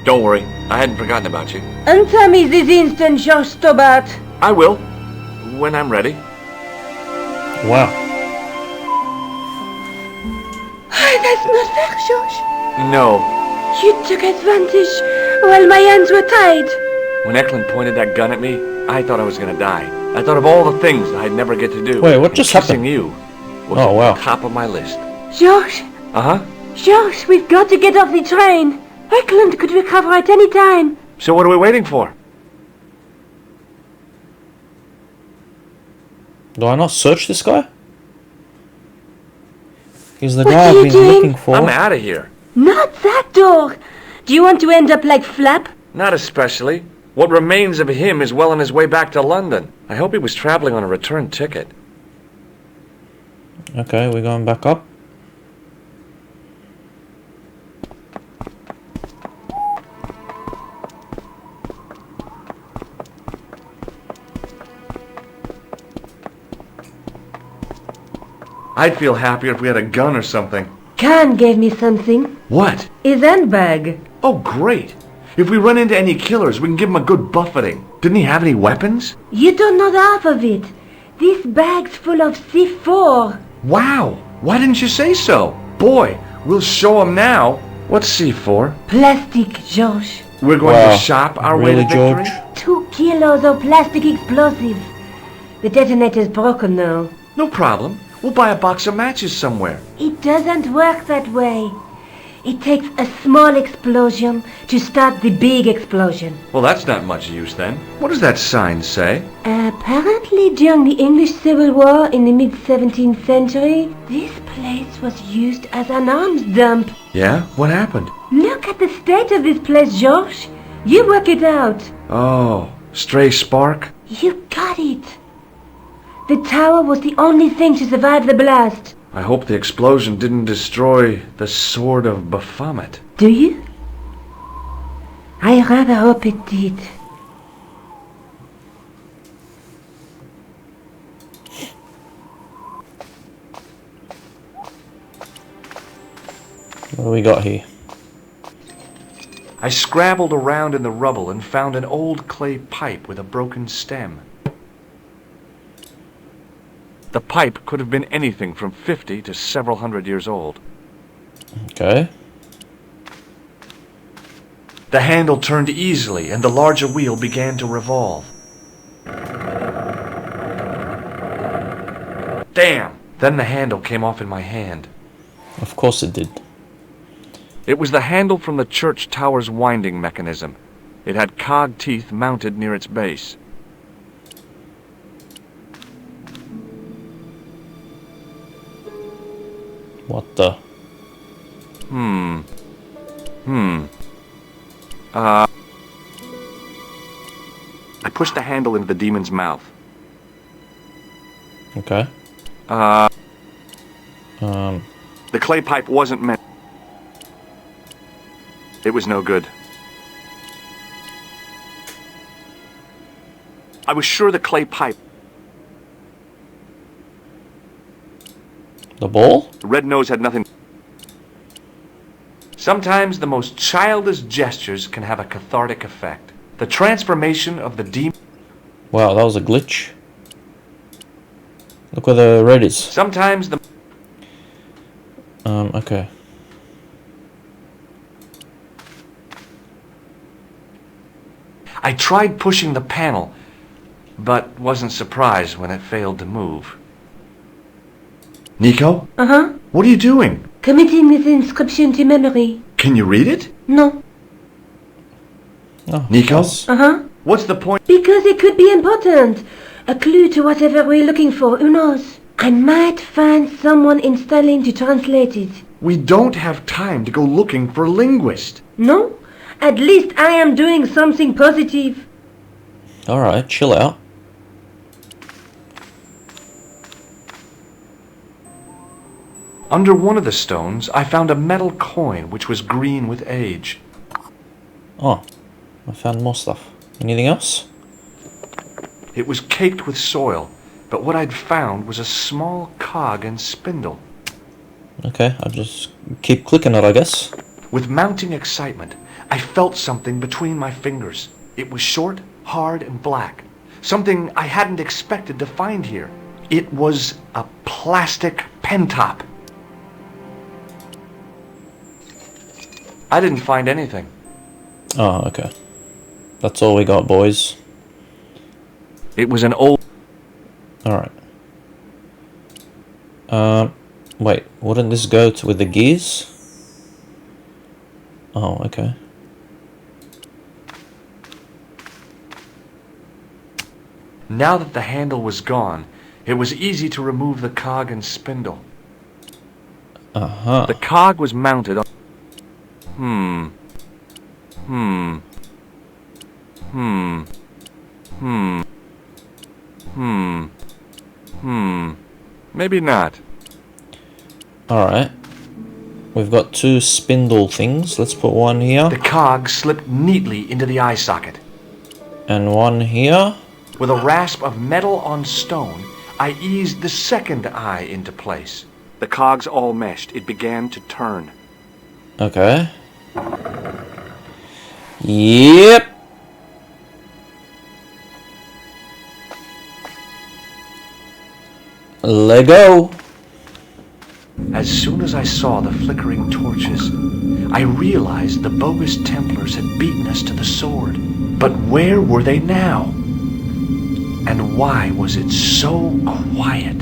Don't worry, I hadn't forgotten about you. Answer me this instant, George Stobart. I will, when I'm ready. Wow. That's not fair, George. No. You took advantage while my hands were tied. When Eklund pointed that gun at me, I thought I was gonna die. I thought of all the things I'd never get to do. Wait, what And just kissing happened? you was Oh, wow. at the top of my list. George, Uh-huh. George, we've got to get off the train. Eklund could recover at any time. So what are we waiting for? Do I not search this guy? He's the What guy are I've you been doing? looking for. I'm out of here. Not that door. Do you want to end up like Flap? Not especially. What remains of him is well on his way back to London. I hope he was traveling on a return ticket. Okay, we're going back up. I'd feel happier if we had a gun or something. Khan gave me something. What? His handbag. Oh, great. If we run into any killers, we can give him a good buffeting. Didn't he have any weapons? You don't know the half of it. This bag's full of C4. Wow! Why didn't you say so? Boy, we'll show him now. What's C4? Plastic, George. We're going to shop our way to victory? George? 2 kilos of plastic explosive. The detonator's broken now. No problem. We'll buy a box of matches somewhere. It doesn't work that way. It takes a small explosion to start the big explosion. Well, that's not much use then. What does that sign say? Apparently during the English Civil War in the mid-17th century, this place was used as an arms dump. Yeah? What happened? Look at the state of this place, George. You work it out. Oh, stray spark? You got it. The tower was the only thing to survive the blast. I hope the explosion didn't destroy the Sword of Baphomet. Do you? I rather hope it did. What do we got here? I scrabbled around in the rubble and found an old clay pipe with a broken stem. The pipe could have been anything from 50 to several hundred years old. Okay. The handle turned easily and the larger wheel began to revolve. Damn! Then the handle came off in my hand. Of course it did. It was the handle from the church tower's winding mechanism. It had cog teeth mounted near its base. What the? I pushed the handle into the demon's mouth. Okay. The clay pipe wasn't meant. It was no good. I was sure the clay pipe. The ball? The red nose had nothing. Sometimes the most childish gestures can have a cathartic effect. The transformation of the demon. Wow, that was a glitch. Look where the red is. Sometimes the. Okay. I tried pushing the panel, but wasn't surprised when it failed to move. Nico? Uh-huh. What are you doing? Committing this inscription to memory. Can you read it? No. Oh, Nico? yes. Uh-huh. What's the point? Because it could be important. A clue to whatever we're looking for, who knows? I might find someone installing to translate it. We don't have time to go looking for a linguist. No? At least I am doing something positive. Alright, chill out. Under one of the stones, I found a metal coin which was green with age. Oh, I found more stuff. Anything else? It was caked with soil, but what I'd found was a small cog and spindle. Okay, I'll just keep clicking it, I guess. With mounting excitement, I felt something between my fingers. It was short, hard, and black. Something I hadn't expected to find here. It was a plastic pen top. I didn't find anything. Oh, okay. That's all we got, boys. It was an old... Alright. Wait, wouldn't this go to with the gears? Oh, okay. Now that the handle was gone, it was easy to remove the cog and spindle. Uh-huh. The cog was mounted on... Maybe not. Alright. We've got two spindle things. Let's put one here. The cog slipped neatly into the eye socket. And one here. With a rasp of metal on stone, I eased the second eye into place. The cogs all meshed. It began to turn. Okay. Yep. Let go. As soon as I saw the flickering torches, I realized the bogus Templars had beaten us to the sword. But where were they now? And why was it so quiet?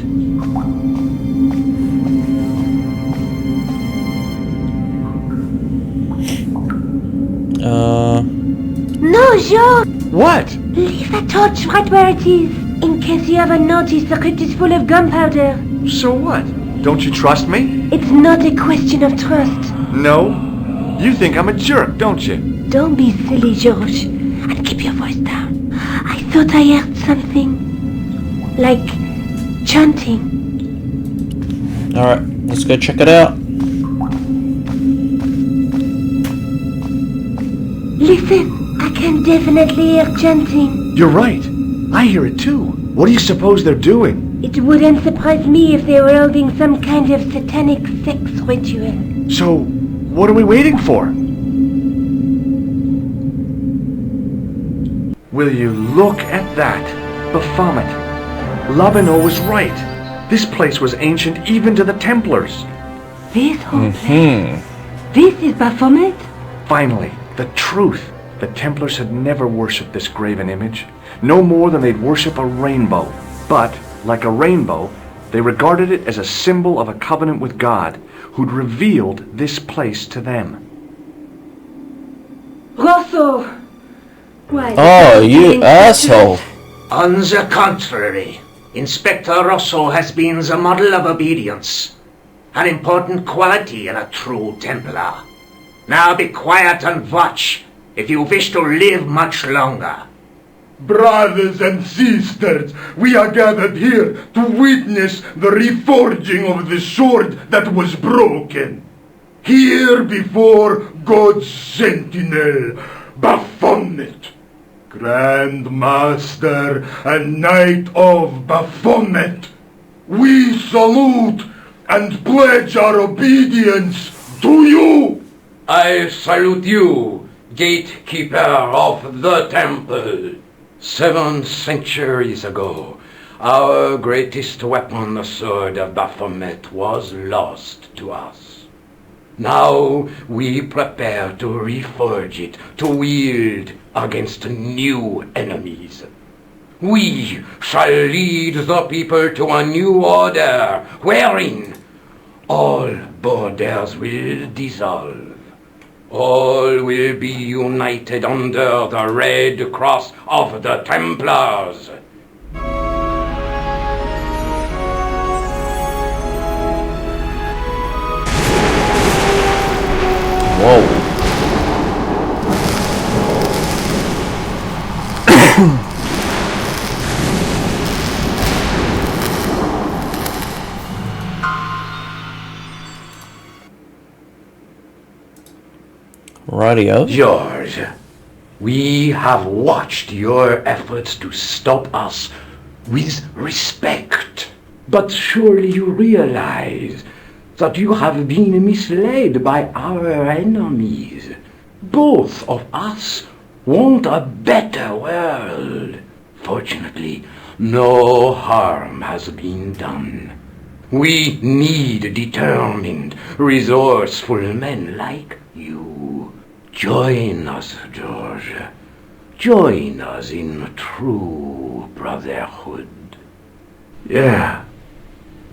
No, Joe! What? Leave the torch right where it is. In case you haven't noticed, the crypt is full of gunpowder. So what? Don't you trust me? It's not a question of trust. No? You think I'm a jerk, don't you? Don't be silly, George. And keep your voice down. I thought I heard something. Like chanting. Alright, let's go check it out. Listen, I can definitely hear chanting. You're right. I hear it too. What do you suppose they're doing? It wouldn't surprise me if they were holding some kind of satanic sex ritual. So, what are we waiting for? Will you look at that? Baphomet. Labino was right. This place was ancient even to the Templars. This whole place? This is Baphomet? Finally, the truth. The Templars had never worshipped this graven image, no more than they'd worship a rainbow. But, like a rainbow, they regarded it as a symbol of a covenant with God, who'd revealed this place to them. Rosso! Why? Oh, you asshole. On the contrary, Inspector Rosso has been the model of obedience, an important quality in a true Templar. Now be quiet and watch, if you wish to live much longer. Brothers and sisters, we are gathered here to witness the reforging of the sword that was broken. Here before God's sentinel, Baphomet, Grand Master and Knight of Baphomet, we salute and pledge our obedience to you. I salute you, gatekeeper of the temple. 7 centuries ago, our greatest weapon, the sword of Baphomet, was lost to us. Now we prepare to reforge it, to wield against new enemies. We shall lead the people to a new order, wherein all borders will dissolve. All will be united under the red cross of the Templars. Whoa. Radio. George, we have watched your efforts to stop us with respect. But surely you realize that you have been misled by our enemies. Both of us want a better world. Fortunately, no harm has been done. We need determined, resourceful men like you. Join us, George. Join us in true brotherhood. Yeah.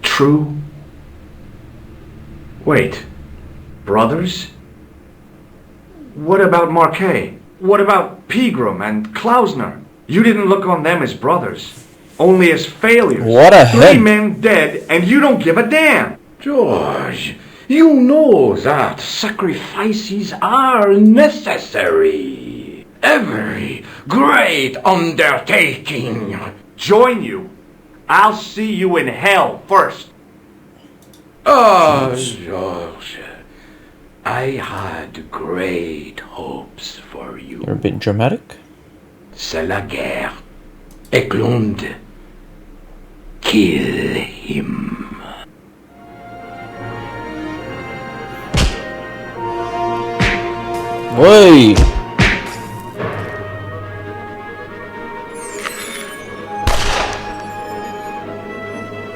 True. Wait. Brothers? What about Marquet? What about Pegram and Klausner? You didn't look on them as brothers, only as failures. What a 3 head. men dead, and you don't give a damn. George, you know that sacrifices are necessary. Every great undertaking. Join you. I'll see you in hell first. Oh, George, I had great hopes for you. You're a bit dramatic. C'est la guerre. Eklund, kill him. Wait.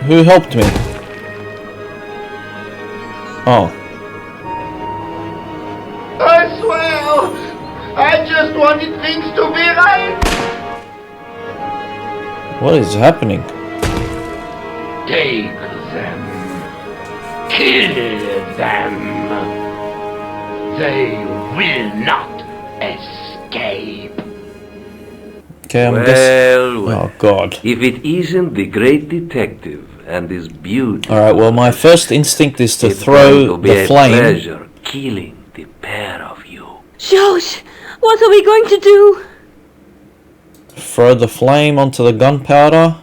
Who helped me? Oh. I swear, I just wanted things to be right. What is happening? Take them. Kill them. They will not escape. Okay, I'm Well, guessing. well. Oh god. If it isn't the great detective and his beauty. Alright, well, my first instinct is to It's throw going to be the a flame. pleasure killing the pair of you. George, what are we going to do? Throw the flame onto the gunpowder.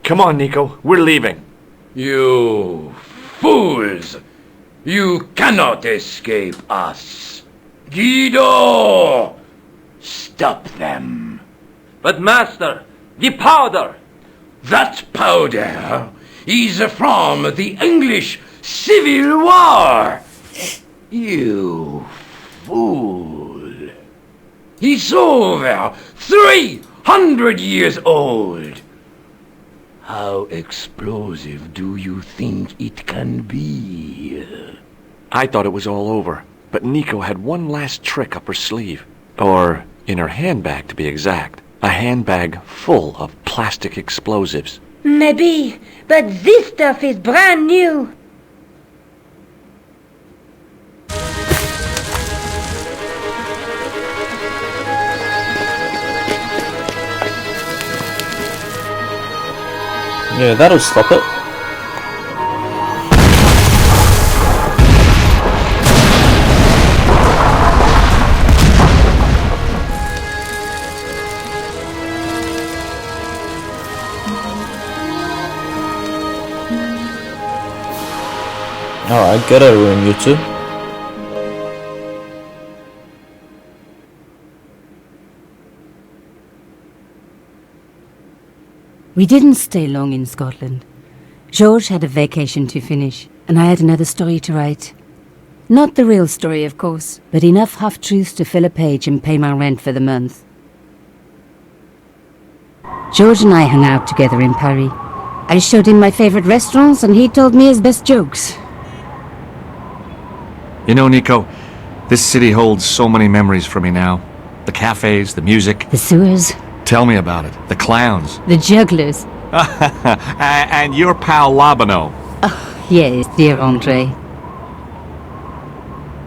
Come on, Nico. We're leaving. You fools! You cannot escape us. Guido! Stop them. But master, the powder! That powder is from the English Civil War. You fool. It's over 300 years old. How explosive do you think it can be? I thought it was all over, but Nico had one last trick up her sleeve. Or in her handbag, to be exact. A handbag full of plastic explosives. Maybe, but this stuff is brand new. Yeah, that'll stop it. Alright, get out of room, you two. We didn't stay long in Scotland. George had a vacation to finish, and I had another story to write. Not the real story, of course, but enough half-truths to fill a page and pay my rent for the month. George and I hung out together in Paris. I showed him my favorite restaurants, and he told me his best jokes. You know, Nico, this city holds so many memories for me now. The cafes, the music. The sewers. Tell me about it. The clowns. The jugglers. And your pal Labano. Oh, yes, dear Andre.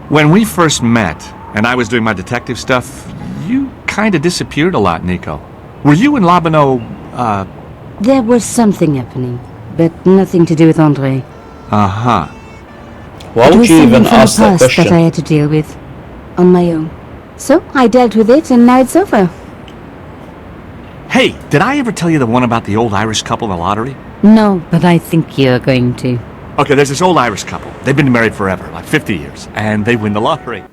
When we first met, and I was doing my detective stuff, you kinda disappeared a lot, Nico. Were you and Labano, There was something happening, but nothing to do with Andre. Uh-huh. Why It would was you even something from ask the that past that I question? had to deal with on my own. So I dealt with it, and now it's over. Hey, did I ever tell you the one about the old Irish couple in the lottery? No, but I think you're going to. Okay, there's this old Irish couple. They've been married forever, like 50 years, and they win the lottery.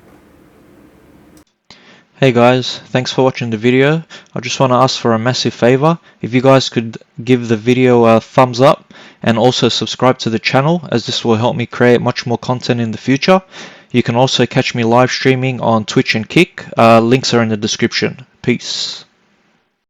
Hey guys, thanks for watching the video. I just want to ask for a massive favor. If you guys could give the video a thumbs up and also subscribe to the channel, as this will help me create much more content in the future. You can also catch me live streaming on Twitch and Kick. Links are in the description. Peace.